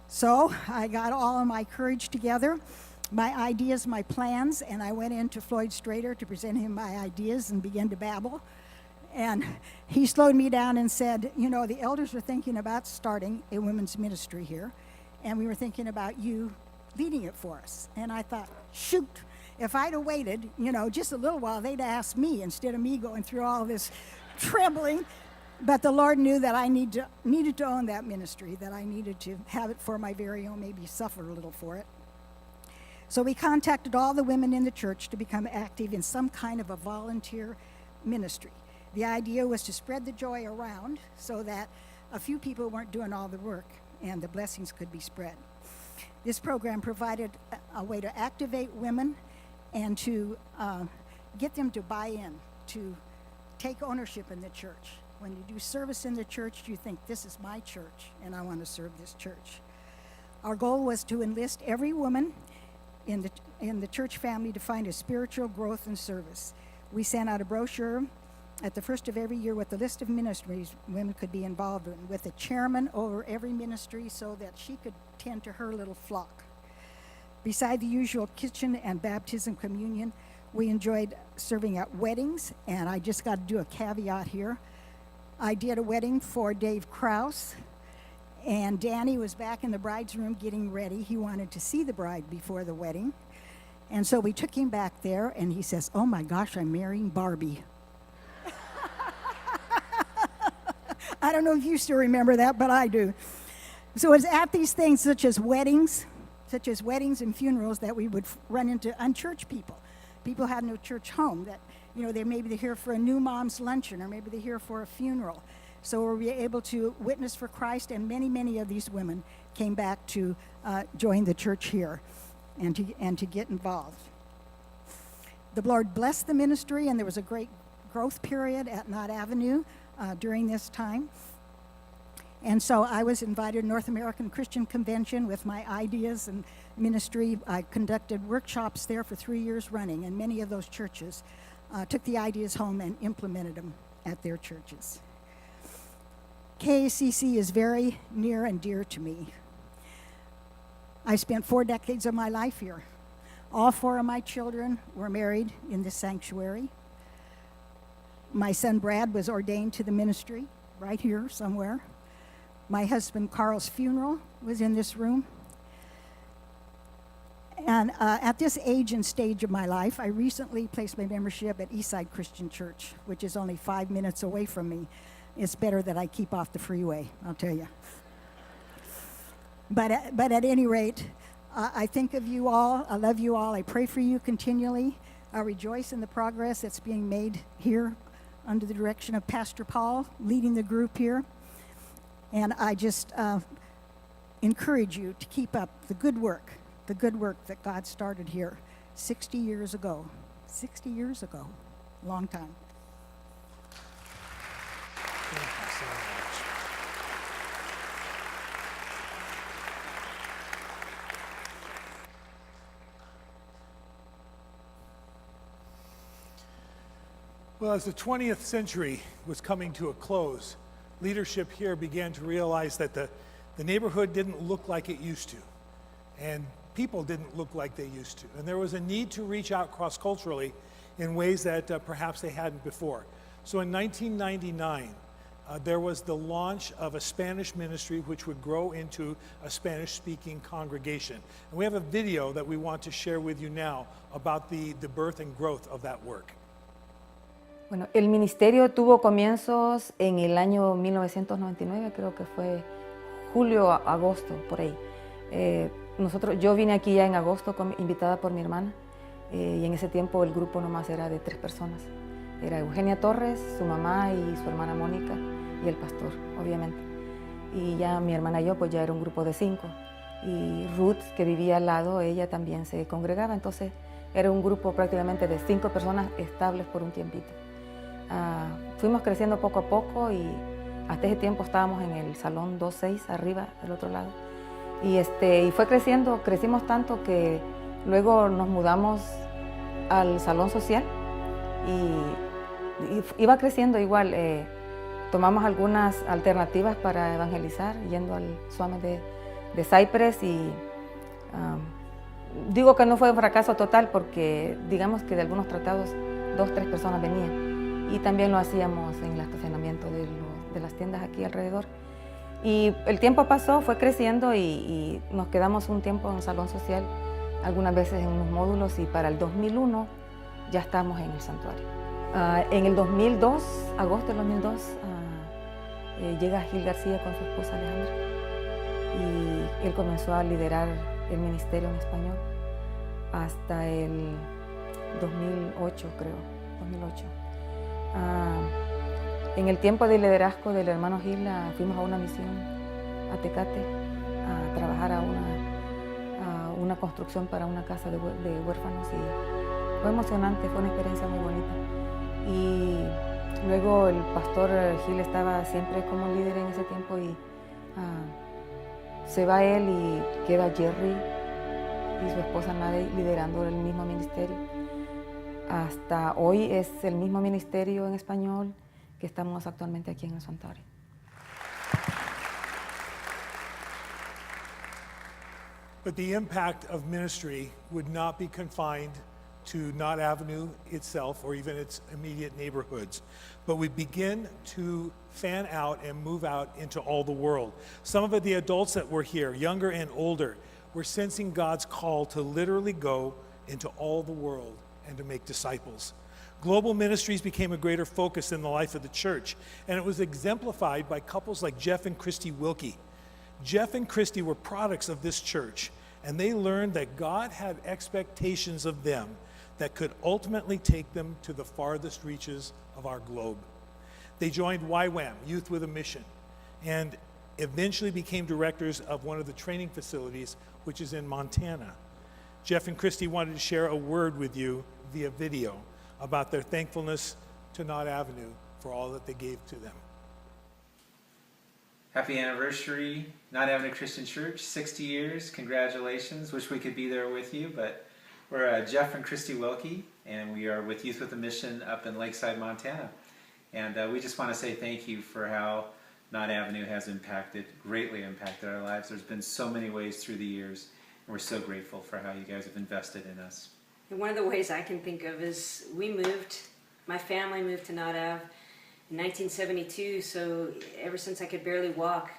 So I got all of my courage together, my ideas, my plans, and I went into Floyd Strader to present him my ideas and began to babble. And he slowed me down and said, you know, the elders are thinking about starting a women's ministry here, and we were thinking about you leading it for us. And I thought, shoot, if I'd have waited, you know, just a little while, they'd ask me instead of me going through all this trembling. But the Lord knew that I needed to own that ministry, that I needed to have it for my very own, maybe suffer a little for it. So we contacted all the women in the church to become active in some kind of a volunteer ministry. The idea was to spread the joy around so that a few people weren't doing all the work and the blessings could be spread. This program provided a way to activate women and to get them to buy in, to take ownership in the church. When you do service in the church, you think, this is my church, and I want to serve this church. Our goal was to enlist every woman in the church family to find a spiritual growth and service. We sent out a brochure at the first of every year with a list of ministries women could be involved in, with a chairman over every ministry so that she could tend to her little flock. Beside the usual kitchen and baptism communion, we enjoyed serving at weddings, and I just got to do a caveat here. I did a wedding for Dave Krause, and Danny was back in the bride's room getting ready. He wanted to see the bride before the wedding, and so we took him back there, and he says, oh my gosh, I'm marrying Barbie. I don't know if you still remember that, but I do. So it's at these things such as weddings and funerals that we would run into unchurched people. People had no church home, that, you know, they're here for a new mom's luncheon, or maybe they're here for a funeral. So we were able to witness for Christ, and many, many of these women came back to join the church here and to get involved. The Lord blessed the ministry, and there was a great growth period at Knott Avenue during this time. And so I was invited to North American Christian Convention with my ideas and ministry. I conducted workshops there for 3 years running, and many of those churches took the ideas home and implemented them at their churches. KACC is very near and dear to me. I spent 4 decades of my life here. All 4 of my children were married in this sanctuary. My son Brad was ordained to the ministry right here somewhere. My husband Carl's funeral was in this room. And at this age and stage of my life, I recently placed my membership at Eastside Christian Church, which is only 5 minutes away from me. It's better that I keep off the freeway, I'll tell you. But at any rate, I think of you all. I love you all. I pray for you continually. I rejoice in the progress that's being made here under the direction of Pastor Paul, leading the group here. And I just encourage you to keep up the good work that God started here 60 years ago. 60 years ago, long time. Thank you so much. Well, as the 20th century was coming to a close, leadership here began to realize that the neighborhood didn't look like it used to, and people didn't look like they used to. And there was a need to reach out cross-culturally in ways that perhaps they hadn't before. So in 1999, there was the launch of a Spanish ministry which would grow into a Spanish-speaking congregation. And we have a video that we want to share with you now about the birth and growth of that work. Bueno, el ministerio tuvo comienzos en el año 1999, creo que fue julio, agosto, por ahí. Yo vine aquí ya en agosto invitada por mi hermana y en ese tiempo el grupo nomás era de 3 personas. Era Eugenia Torres, su mamá y su hermana Mónica y el pastor, obviamente. Y ya mi hermana y yo pues ya era un grupo de 5. Y Ruth, que vivía al lado, ella también se congregaba, entonces era un grupo prácticamente de 5 personas estables por un tiempito. Fuimos creciendo poco a poco y hasta ese tiempo estábamos en el salón 2-6 arriba, del otro lado. Y fue creciendo, crecimos tanto que luego nos mudamos al salón social y iba creciendo igual. Tomamos algunas alternativas para evangelizar, yendo al Swami de Cypress y digo que no fue un fracaso total porque digamos que de algunos tratados 2-3 personas venían. Y también lo hacíamos en el estacionamiento de las tiendas aquí alrededor. Y el tiempo pasó, fue creciendo y nos quedamos un tiempo en el salón social, algunas veces en unos módulos y para el 2001 ya estamos en el santuario. En el 2002, agosto del 2002, llega Gil García con su esposa Alejandra y él comenzó a liderar el ministerio en español hasta el 2008, creo, 2008. En el tiempo del liderazgo del hermano Gil fuimos a una misión a Tecate a trabajar a una construcción para una casa de huérfanos y fue emocionante, fue una experiencia muy bonita. Y luego el pastor Gil estaba siempre como líder en ese tiempo y se va él y queda Jerry y su esposa Nade liderando el mismo ministerio. Hasta hoy es el mismo ministerio en español que estamos actualmente aquí en el santuario. But the impact of ministry would not be confined to Knott Avenue itself or even its immediate neighborhoods, but we begin to fan out and move out into all the world. Some of the adults that were here, younger and older, were sensing God's call to literally go into all the world and to make disciples. Global ministries became a greater focus in the life of the church, and it was exemplified by couples like Jeff and Christy Wilkie. Jeff and Christy were products of this church, and they learned that God had expectations of them that could ultimately take them to the farthest reaches of our globe. They joined YWAM, Youth with a Mission, and eventually became directors of one of the training facilities, which is in Montana. Jeff and Christy wanted to share a word with you via video about their thankfulness to Knott Avenue for all that they gave to them. Happy anniversary, Knott Avenue Christian Church, 60 years, congratulations. Wish we could be there with you, but we're Jeff and Christy Wilkie, and we are with Youth with a Mission up in Lakeside, Montana. And we just want to say thank you for how Knott Avenue has greatly impacted our lives. There's been so many ways through the years, and we're so grateful for how you guys have invested in us. And one of the ways I can think of is my family moved to Knott Ave in 1972, so ever since I could barely walk,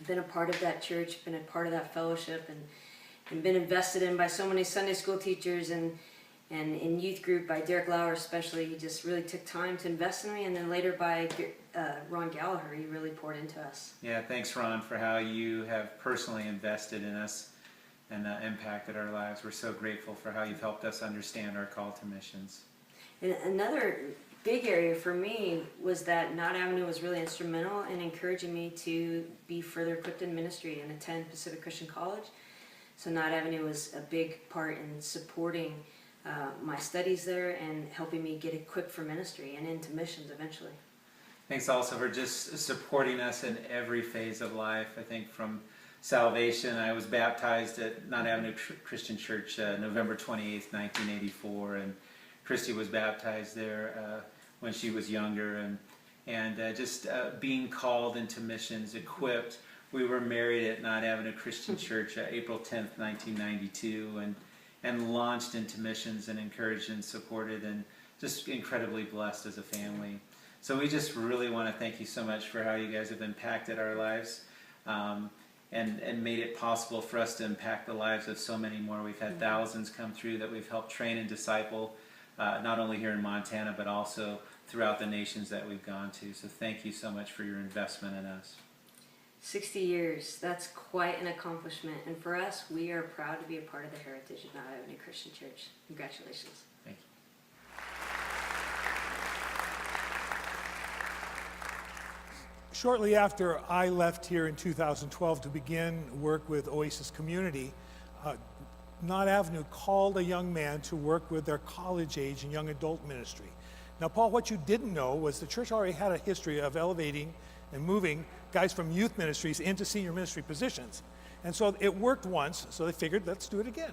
I've been a part of that church, been a part of that fellowship, and been invested in by so many Sunday school teachers and in youth group by Derek Lauer especially. He just really took time to invest in me, and then later by Ron Gallagher, he really poured into us. Yeah, thanks Ron for how you have personally invested in us and impacted our lives. We're so grateful for how you've helped us understand our call to missions. And another big area for me was that Knott Avenue was really instrumental in encouraging me to be further equipped in ministry and attend Pacific Christian College. So Knott Avenue was a big part in supporting my studies there and helping me get equipped for ministry and into missions eventually. Thanks also for just supporting us in every phase of life. I think from salvation, I was baptized at Knott Avenue Christian Church November 28th, 1984, and Christy was baptized there when she was younger, and just being called into missions, equipped. We were married at Knott Avenue Christian Church April 10th, 1992, and launched into missions and encouraged and supported and just incredibly blessed as a family. So we just really want to thank you so much for how you guys have impacted our lives and made it possible for us to impact the lives of so many more. We've had thousands come through that we've helped train and disciple, not only here in Montana, but also throughout the nations that we've gone to. So thank you so much for your investment in us. 60 years, that's quite an accomplishment. And for us, we are proud to be a part of the heritage of Knott Avenue Christian Church. Congratulations. Thank you. Shortly after I left here in 2012 to begin work with Oasis Community, Knott Avenue called a young man to work with their college age and young adult ministry. Now, Paul, what you didn't know was the church already had a history of elevating and moving guys from youth ministries into senior ministry positions. And so it worked once, so they figured, let's do it again.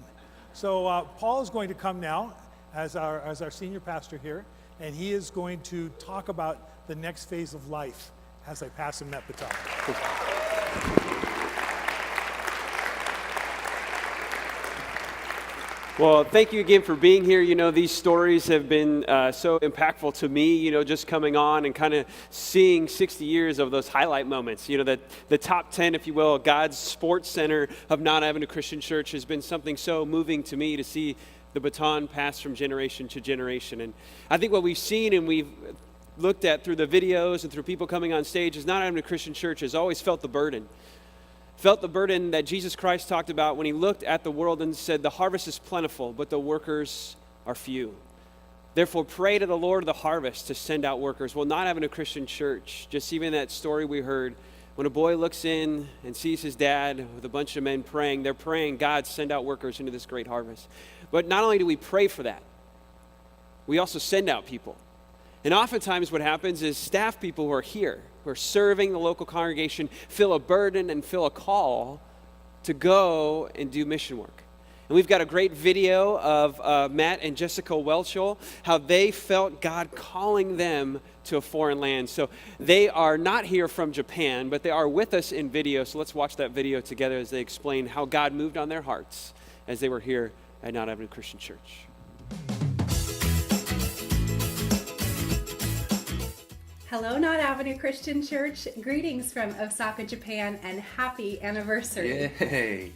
So Paul is going to come now as our senior pastor here, and he is going to talk about the next phase of life as I pass him that baton. Well, thank you again for being here. You know, these stories have been so impactful to me, you know, just coming on and kind of seeing 60 years of those highlight moments. You know, the top 10, if you will, God's Sports Center of Knott Avenue Christian Church has been something so moving to me to see the baton pass from generation to generation. And I think what we've seen and we've looked at through the videos and through people coming on stage is Knott Avenue Christian Church has always felt the burden. Felt the burden that Jesus Christ talked about when he looked at the world and said, the harvest is plentiful, but the workers are few. Therefore, pray to the Lord of the harvest to send out workers. Well, Knott Avenue Christian Church, just even that story we heard, when a boy looks in and sees his dad with a bunch of men praying, they're praying, God, send out workers into this great harvest. But not only do we pray for that, we also send out people. And oftentimes what happens is staff people who are here, who are serving the local congregation, feel a burden and feel a call to go and do mission work. And we've got a great video of Matt and Jessica Welchel, how they felt God calling them to a foreign land. So they are not here from Japan, but they are with us in video. So let's watch that video together as they explain how God moved on their hearts as they were here at Knott Avenue Christian Church. Hello, Knott Avenue Christian Church. Greetings from Osaka, Japan, and happy anniversary. Yay!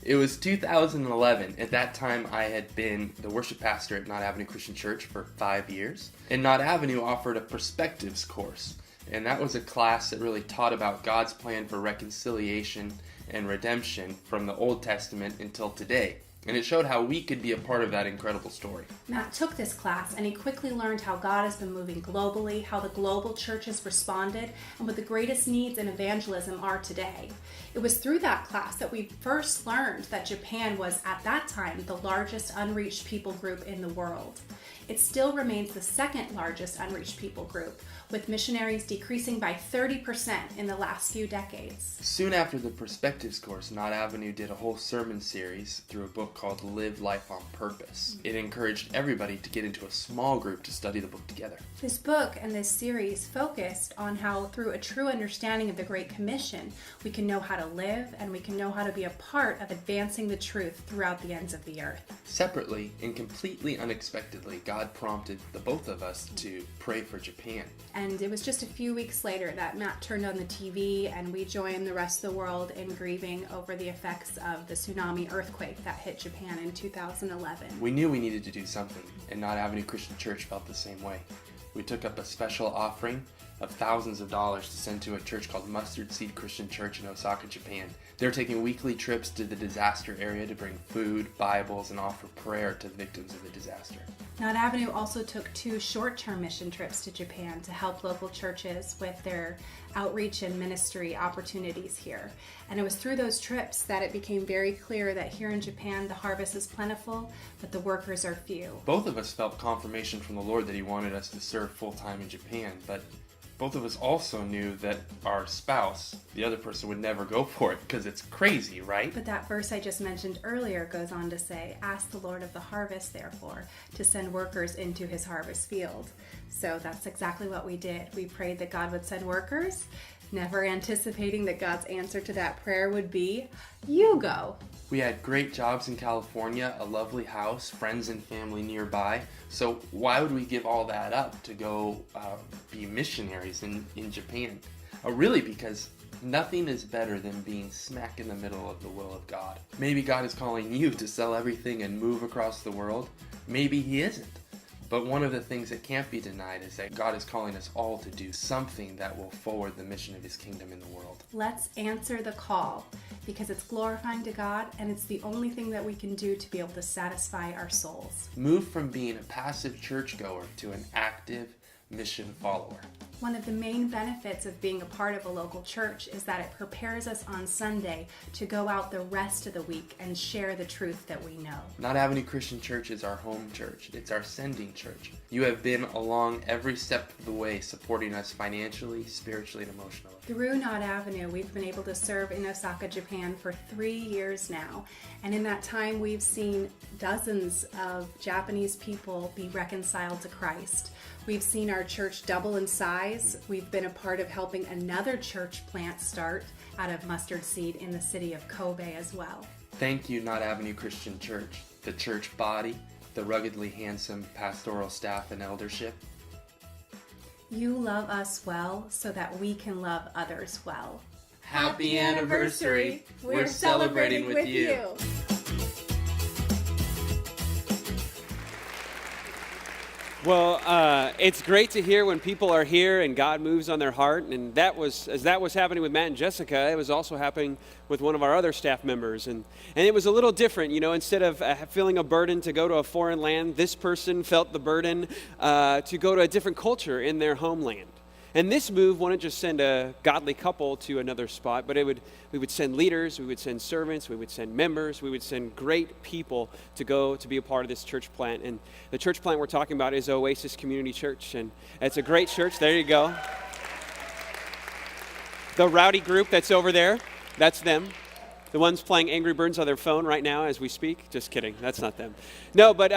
It was 2011. At that time, I had been the worship pastor at Knott Avenue Christian Church for 5 years. And Knott Avenue offered a perspectives course. And that was a class that really taught about God's plan for reconciliation and redemption from the Old Testament until today. And it showed how we could be a part of that incredible story. Matt took this class and he quickly learned how God has been moving globally, how the global church has responded, and what the greatest needs in evangelism are today. It was through that class that we first learned that Japan was, at that time, the largest unreached people group in the world. It still remains the second largest unreached people group, with missionaries decreasing by 30% in the last few decades. Soon after the Perspectives course, Knott Avenue did a whole sermon series through a book called Live Life on Purpose. It encouraged everybody to get into a small group to study the book together. This book and this series focused on how, through a true understanding of the Great Commission, we can know how to live and we can know how to be a part of advancing the truth throughout the ends of the earth. Separately and completely unexpectedly, God prompted the both of us to pray for Japan. And it was just a few weeks later that Matt turned on the TV and we joined the rest of the world in grieving over the effects of the tsunami earthquake that hit Japan in 2011. We knew we needed to do something, and Knott Avenue Christian Church felt the same way. We took up a special offering of thousands of dollars to send to a church called Mustard Seed Christian Church in Osaka, Japan. They're taking weekly trips to the disaster area to bring food, Bibles, and offer prayer to the victims of the disaster. Knott Avenue also took 2 short-term mission trips to Japan to help local churches with their outreach and ministry opportunities here. And it was through those trips that it became very clear that here in Japan the harvest is plentiful, but the workers are few. Both of us felt confirmation from the Lord that He wanted us to serve full-time in Japan, but both of us also knew that our spouse, the other person, would never go for it because it's crazy, right? But that verse I just mentioned earlier goes on to say, ask the Lord of the harvest, therefore, to send workers into his harvest field. So that's exactly what we did. We prayed that God would send workers, never anticipating that God's answer to that prayer would be, you go. We had great jobs in California, a lovely house, friends and family nearby. So why would we give all that up to go be missionaries in Japan? Really, because nothing is better than being smack in the middle of the will of God. Maybe God is calling you to sell everything and move across the world. Maybe He isn't. But one of the things that can't be denied is that God is calling us all to do something that will forward the mission of His kingdom in the world. Let's answer the call, because it's glorifying to God and it's the only thing that we can do to be able to satisfy our souls. Move from being a passive churchgoer to an active mission follower. One of the main benefits of being a part of a local church is that it prepares us on Sunday to go out the rest of the week and share the truth that we know. Knott Avenue Christian Church is our home church. It's our sending church. You have been along every step of the way, supporting us financially, spiritually, and emotionally. Through Knott Avenue, we've been able to serve in Osaka, Japan for 3 years now. And in that time, we've seen dozens of Japanese people be reconciled to Christ. We've seen our church double in size. We've been a part of helping another church plant start out of mustard seed in the city of Kobe as well. Thank you, Knott Avenue Christian Church, the church body, the ruggedly handsome pastoral staff and eldership. You love us well so that we can love others well. Happy anniversary! We're celebrating with you. Well, it's great to hear when people are here and God moves on their heart. And as that was happening with Matt and Jessica, it was also happening with one of our other staff members. And it was a little different, you know, instead of feeling a burden to go to a foreign land, this person felt the burden to go to a different culture in their homeland. And this move wouldn't just send a godly couple to another spot, but we would send leaders, we would send servants, we would send members, we would send great people to go to be a part of this church plant. And the church plant we're talking about is Oasis Community Church, and it's a great church. There you go. The rowdy group that's over there, that's them. The ones playing Angry Birds on their phone right now as we speak. Just kidding, that's not them. No, but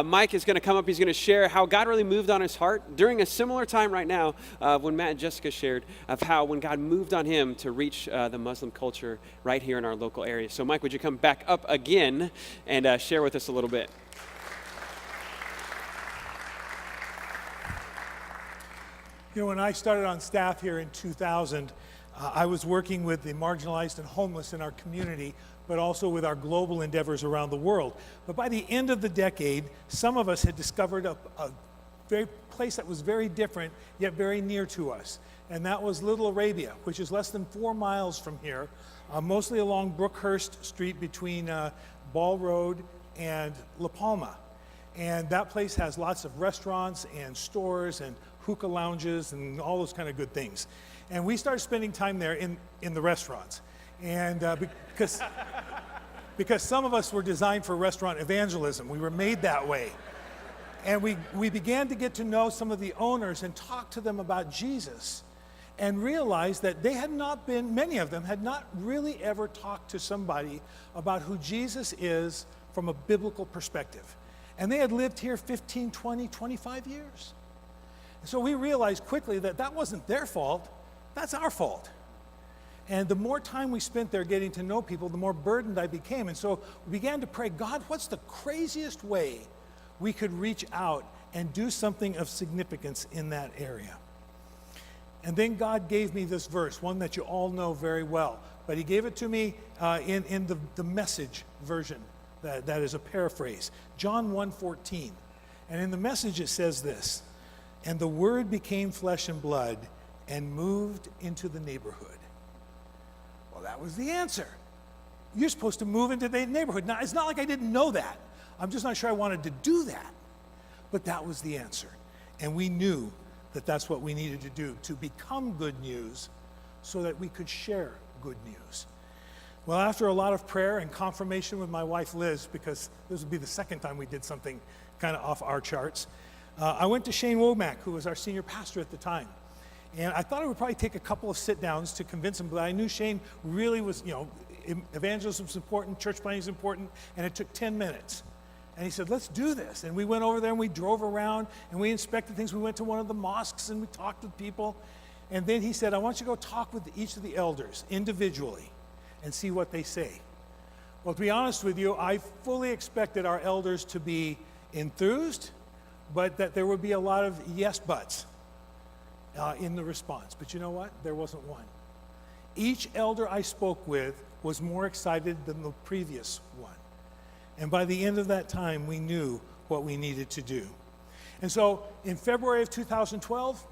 Mike is going to come up. He's going to share how God really moved on his heart during a similar time right now when Matt and Jessica shared of how when God moved on him to reach the Muslim culture right here in our local area. So Mike, would you come back up again and share with us a little bit? You know, when I started on staff here in 2000, I was working with the marginalized and homeless in our community, but also with our global endeavors around the world. But by the end of the decade, some of us had discovered a very place that was very different, yet very near to us. And that was Little Arabia, which is less than 4 miles from here, mostly along Brookhurst Street between Ball Road and La Palma. And that place has lots of restaurants and stores and hookah lounges and all those kind of good things. And we started spending time there in the restaurants. And because some of us were designed for restaurant evangelism. We were made that way. And we began to get to know some of the owners and talk to them about Jesus and realized that many of them had not really ever talked to somebody about who Jesus is from a biblical perspective. And they had lived here 15, 20, 25 years. So we realized quickly that wasn't their fault. That's our fault. And the more time we spent there getting to know people, the more burdened I became. And so we began to pray, God, what's the craziest way we could reach out and do something of significance in that area? And then God gave me this verse, one that you all know very well. But he gave it to me in the Message version. That is a paraphrase. John 1:14. And in the Message it says this, "And the Word became flesh and blood and moved into the neighborhood." Well, that was the answer. You're supposed to move into the neighborhood. Now, it's not like I didn't know that. I'm just not sure I wanted to do that. But that was the answer. And we knew that that's what we needed to do, to become good news so that we could share good news. Well, after a lot of prayer and confirmation with my wife, Liz, because this would be the second time we did something kind of off our charts, I went to Shane Womack, who was our senior pastor at the time. And I thought it would probably take a couple of sit-downs to convince him, but I knew Shane really was, evangelism is important, church planting is important, and it took 10 minutes. And he said, let's do this. And we went over there and we drove around and we inspected things. We went to one of the mosques and we talked with people. And then he said, I want you to go talk with each of the elders individually and see what they say. Well, to be honest with you, I fully expected our elders to be enthused, but that there would be a lot of yes buts in the response. But you know what? There wasn't one. Each elder I spoke with was more excited than the previous one. And by the end of that time, we knew what we needed to do. And so in February of 2012,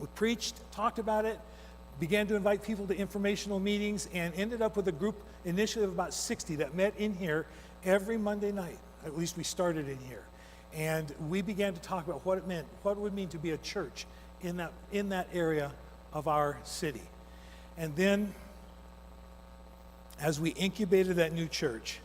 we preached, talked about it, began to invite people to informational meetings, and ended up with a group initially of about 60 that met in here every Monday night. At least we started in here. And we began to talk about what it meant, what it would mean to be a church in that area of our city. And then, as we incubated that new church,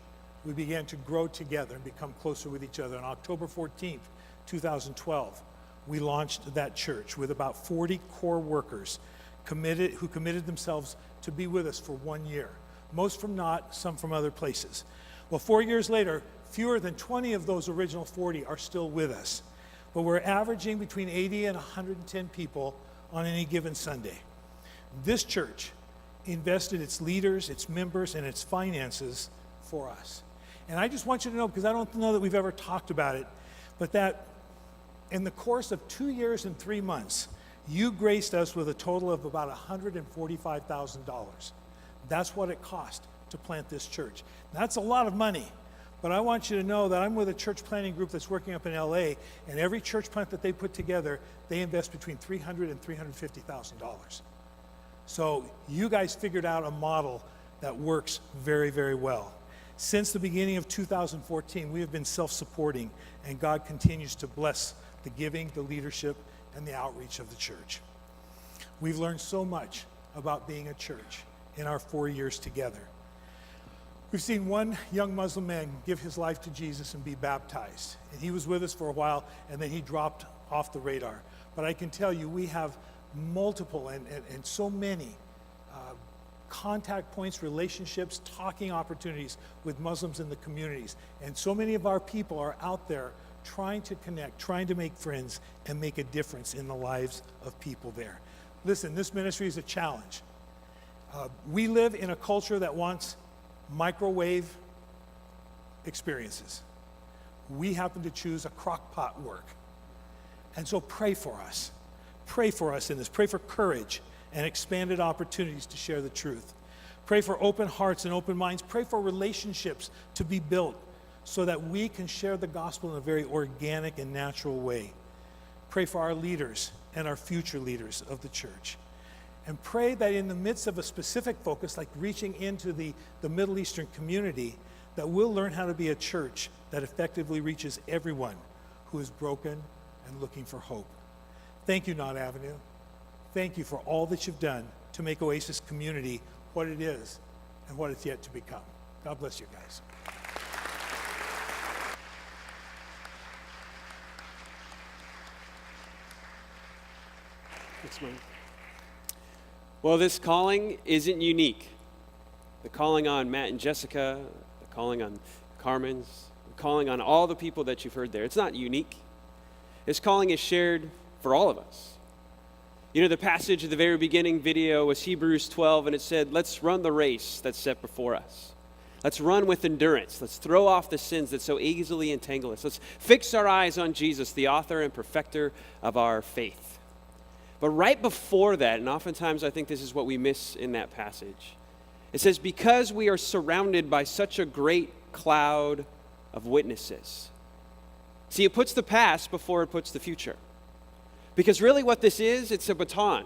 we began to grow together and become closer with each other. On October 14th, 2012, we launched that church with about 40 core workers who committed themselves to be with us for 1 year. Most from Knott, some from other places. Well, 4 years later, fewer than 20 of those original 40 are still with us. But we're averaging between 80 and 110 people on any given Sunday. This church invested its leaders, its members, and its finances for us. And I just want you to know, because I don't know that we've ever talked about it, but that in the course of 2 years and 3 months, you graced us with a total of about $145,000. That's what it cost to plant this church. That's a lot of money, but I want you to know that I'm with a church planting group that's working up in LA, and every church plant that they put together, they invest between $300,000 and $350,000. So you guys figured out a model that works very, very well. Since the beginning of 2014, we have been self-supporting, and God continues to bless the giving, the leadership, and the outreach of the church. We've learned so much about being a church in our 4 years together. We've seen one young Muslim man give his life to Jesus and be baptized. And he was with us for a while, and then he dropped off the radar. But I can tell you, we have multiple and so many contact points, relationships, talking opportunities with Muslims in the communities. And so many of our people are out there trying to connect, trying to make friends, and make a difference in the lives of people there. Listen, this ministry is a challenge. We live in a culture that wants microwave experiences. We happen to choose a crock pot work. And so pray for us. Pray for us in this. Pray for courage and expanded opportunities to share the truth. Pray for open hearts and open minds. Pray for relationships to be built so that we can share the gospel in a very organic and natural way. Pray for our leaders and our future leaders of the church. And pray that in the midst of a specific focus, like reaching into the Middle Eastern community, that we'll learn how to be a church that effectively reaches everyone who is broken and looking for hope. Thank you, Knott Avenue. Thank you for all that you've done to make Oasis Community what it is and what it's yet to become. God bless you guys. Thanks, Mike. Well, this calling isn't unique. The calling on Matt and Jessica, the calling on Carmen's, the calling on all the people that you've heard there, it's not unique. This calling is shared for all of us. You know, the passage at the very beginning video was Hebrews 12, and it said, let's run the race that's set before us. Let's run with endurance. Let's throw off the sins that so easily entangle us. Let's fix our eyes on Jesus, the author and perfecter of our faith. But right before that, and oftentimes I think this is what we miss in that passage, it says, because we are surrounded by such a great cloud of witnesses. See, it puts the past before it puts the future. Because really what this is, it's a baton.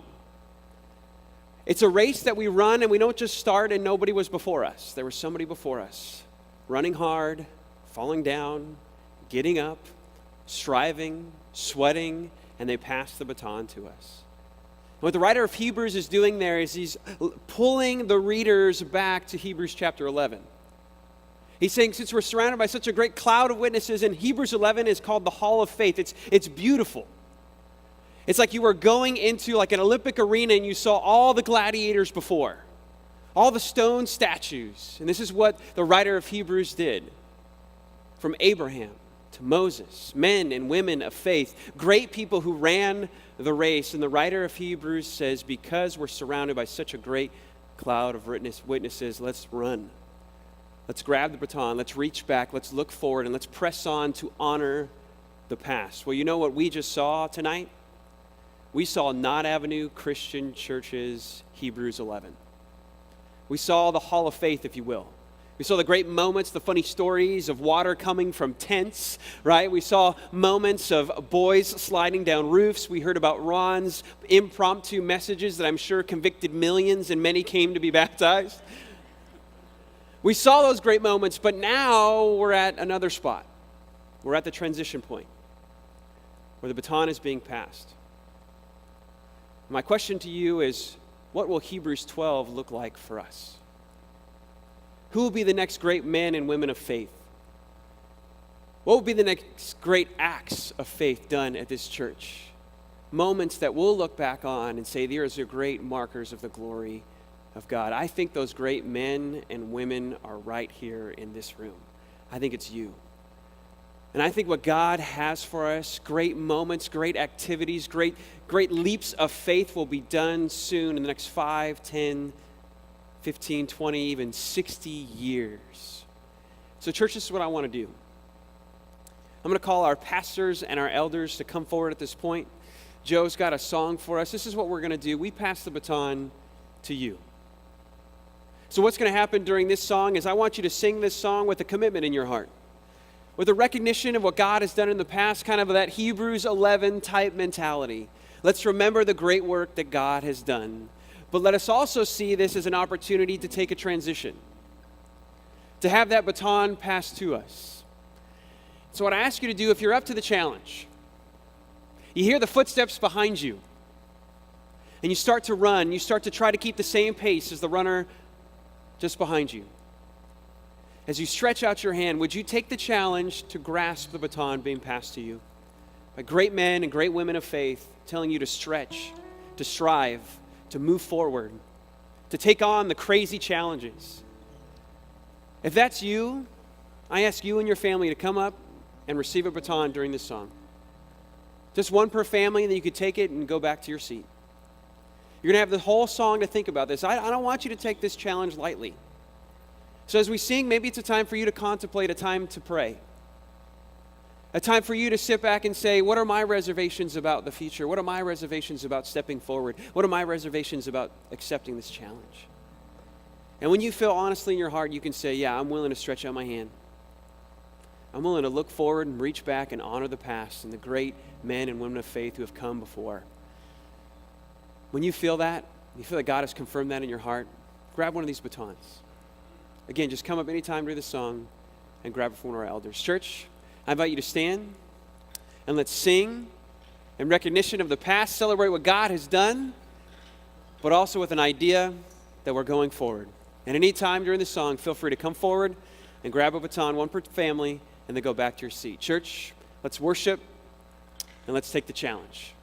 It's a race that we run, and we don't just start and nobody was before us. There was somebody before us, running hard, falling down, getting up, striving, sweating, and they passed the baton to us. What the writer of Hebrews is doing there is he's pulling the readers back to Hebrews chapter 11. He's saying, since we're surrounded by such a great cloud of witnesses, and Hebrews 11 is called the Hall of Faith. It's beautiful. It's like you were going into like an Olympic arena and you saw all the gladiators before, all the stone statues. And this is what the writer of Hebrews did. From Abraham to Moses, men and women of faith, great people who ran the race. And the writer of Hebrews says, because we're surrounded by such a great cloud of witnesses, let's run. Let's grab the baton, let's reach back, let's look forward, and let's press on to honor the past. Well, you know what we just saw tonight? We saw Knott Avenue Christian Church's Hebrews 11. We saw the Hall of Faith, if you will. We saw the great moments, the funny stories of water coming from tents, right? We saw moments of boys sliding down roofs. We heard about Ron's impromptu messages that I'm sure convicted millions, and many came to be baptized. We saw those great moments, but now we're at another spot. We're at the transition point where the baton is being passed. My question to you is, what will Hebrews 12 look like for us? Who will be the next great men and women of faith? What will be the next great acts of faith done at this church? Moments that we'll look back on and say, these are great markers of the glory of God. I think those great men and women are right here in this room. I think it's you. And I think what God has for us, great moments, great activities, great leaps of faith will be done soon in the next 5, 10, 15, 20, even 60 years. So church, this is what I want to do. I'm going to call our pastors and our elders to come forward at this point. Joe's got a song for us. This is what we're going to do. We pass the baton to you. So what's going to happen during this song is I want you to sing this song with a commitment in your heart, with a recognition of what God has done in the past, kind of that Hebrews 11 type mentality. Let's remember the great work that God has done. But let us also see this as an opportunity to take a transition, to have that baton passed to us. So what I ask you to do, if you're up to the challenge, you hear the footsteps behind you, and you start to run, you start to try to keep the same pace as the runner just behind you. As you stretch out your hand, would you take the challenge to grasp the baton being passed to you by great men and great women of faith telling you to stretch, to strive, to move forward, to take on the crazy challenges? If that's you, I ask you and your family to come up and receive a baton during this song. Just one per family, and then you can take it and go back to your seat. You're going to have the whole song to think about this. I don't want you to take this challenge lightly. So as we sing, maybe it's a time for you to contemplate, a time to pray. A time for you to sit back and say, what are my reservations about the future? What are my reservations about stepping forward? What are my reservations about accepting this challenge? And when you feel honestly in your heart, you can say, yeah, I'm willing to stretch out my hand. I'm willing to look forward and reach back and honor the past and the great men and women of faith who have come before. When you feel that God has confirmed that in your heart, grab one of these batons. Again, just come up anytime during the song and grab it from one of our elders. Church, I invite you to stand and let's sing in recognition of the past, celebrate what God has done, but also with an idea that we're going forward. And any time during the song, feel free to come forward and grab a baton, one per family, and then go back to your seat. Church, let's worship and let's take the challenge.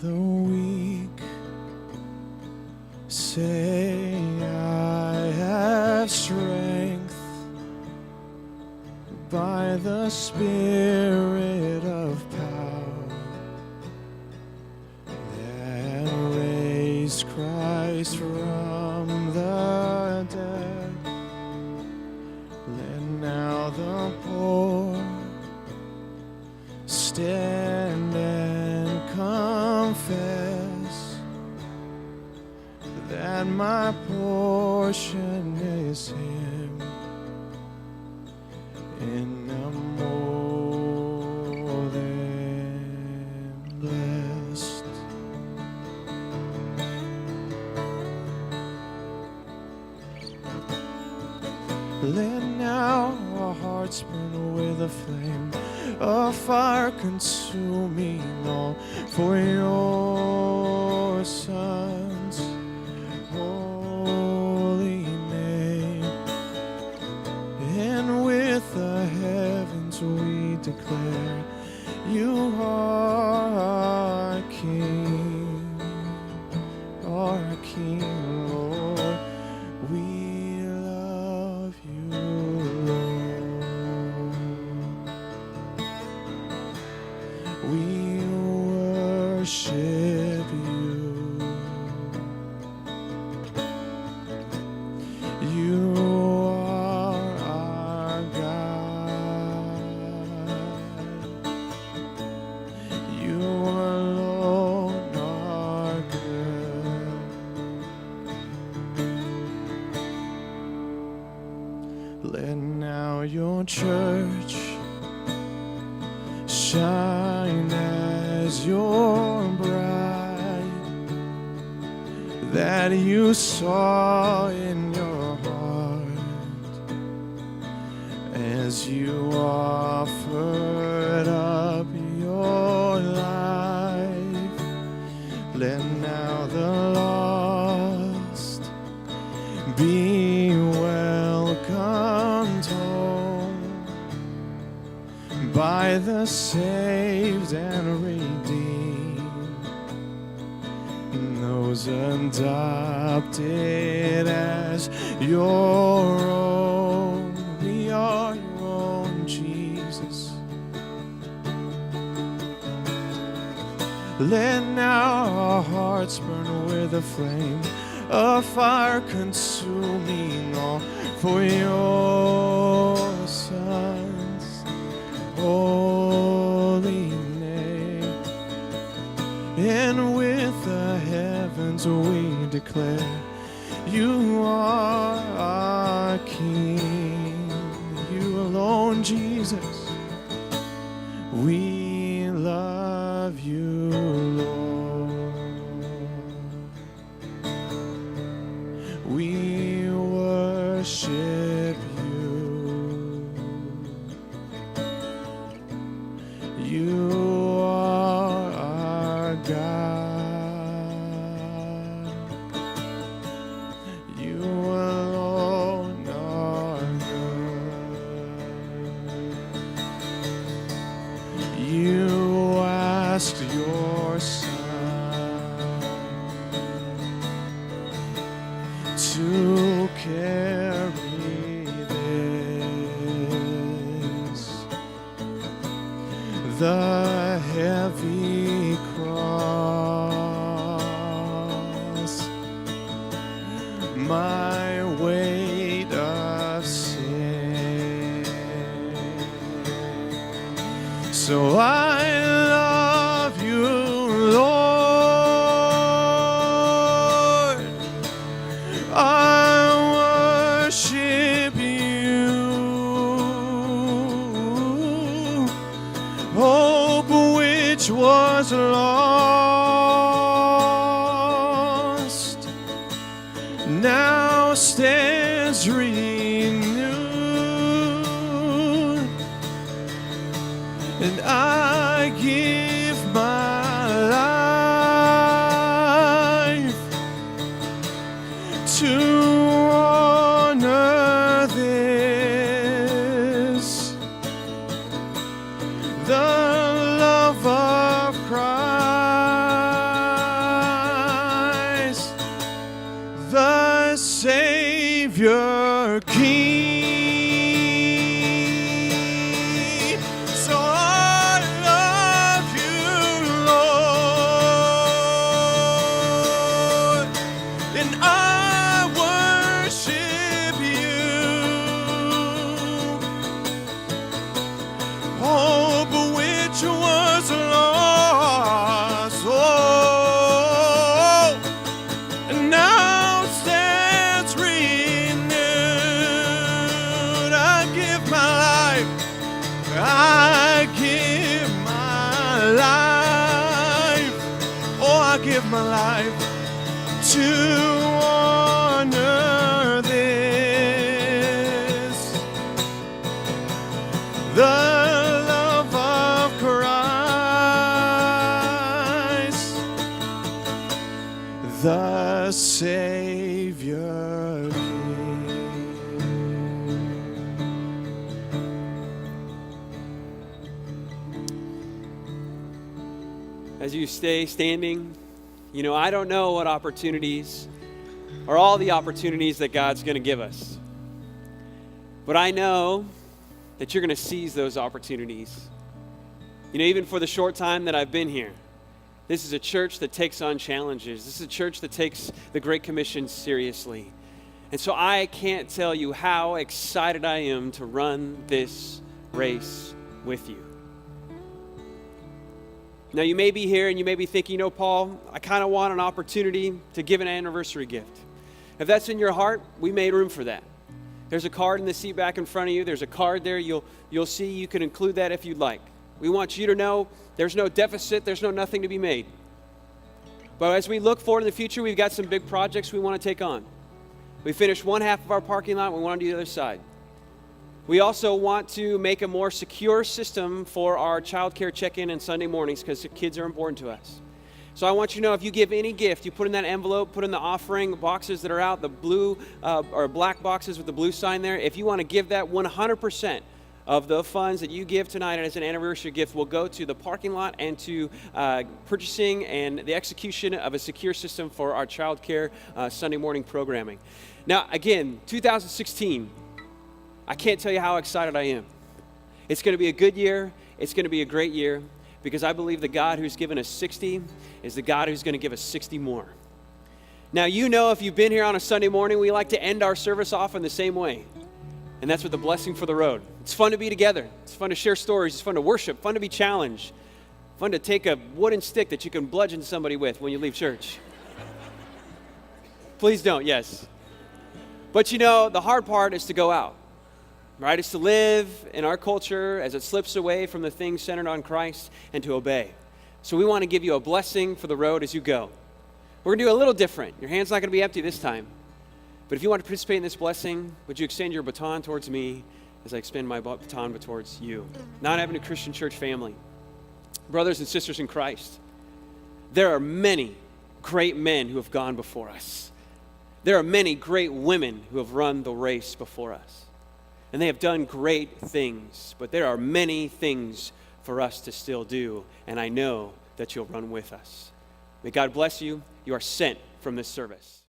The weak say I have strength by the Spirit of power that raised Christ from the dead. Let now the poor stand and confess that my portion is Him and I'm more than blessed. Let now our hearts burn with a flame, a fire consuming all for your Son's holy name. And with the heavens we declare, you are King, Lord. We worship you. You are our God. You alone are good. Let now your church shine as your bride that you saw in your heart as you offered up your life. Let now the lost be welcomed home by the saved and redeemed, those adopted as your own. We are your own, Jesus. Let now our hearts burn with a flame, a fire consuming all for your Son's holy name. And with the heavens we declare, you are our King. You alone, Jesus. We love you, Lord. We worship you. You are our God. You alone are good. You asked your Son to carry this, the heavy cross, my weight of sin. So I love you, Lord. I worship you. Hope which was lost now stands renewed, and I give my life to honor this, the love of Christ, the Savior King. So I love you, Lord, and I worship you. Hope which was lost, oh, and now stands renewed. I give my life, I give my life, oh, I give my life to honor this, the love of Christ, the Savior King. As you stay standing, you know, I don't know what opportunities or all the opportunities that God's going to give us. But I know that you're going to seize those opportunities. You know, even for the short time that I've been here, This is a church that takes on challenges. This is a church that takes the Great Commission seriously. And so I can't tell you how excited I am to run this race with you. Now, you may be here and you may be thinking, Paul, I kind of want an opportunity to give an anniversary gift. If that's in your heart, we made room for that. There's a card in the seat back in front of you. There's a card there. You'll see you can include that if you'd like. We want you to know there's no deficit. There's nothing to be made. But as we look forward to the future, we've got some big projects we want to take on. We finished one half of our parking lot. We want to do the other side. We also want to make a more secure system for our child care check-in and Sunday mornings because kids are important to us. So I want you to know if you give any gift, you put in that envelope, put in the offering boxes that are out, the blue or black boxes with the blue sign there. If you want to give that, 100% of the funds that you give tonight as an anniversary gift will go to the parking lot and to purchasing and the execution of a secure system for our child care Sunday morning programming. Now, again, 2016, I can't tell you how excited I am. It's going to be a good year. It's going to be a great year because I believe the God who's given us 60 is the God who's going to give us 60 more. Now, if you've been here on a Sunday morning, we like to end our service off in the same way. And that's with the blessing for the road. It's fun to be together. It's fun to share stories. It's fun to worship. Fun to be challenged. Fun to take a wooden stick that you can bludgeon somebody with when you leave church. Please don't, yes. But the hard part is to go out. Right? It's to live in our culture as it slips away from the things centered on Christ and to obey. So we want to give you a blessing for the road as you go. We're going to do a little different. Your hand's not going to be empty this time. But if you want to participate in this blessing, would you extend your baton towards me as I extend my baton towards you? Knott Avenue Christian Church family, brothers and sisters in Christ, there are many great men who have gone before us. There are many great women who have run the race before us. And they have done great things, but there are many things for us to still do, and I know that you'll run with us. May God bless you. You are sent from this service.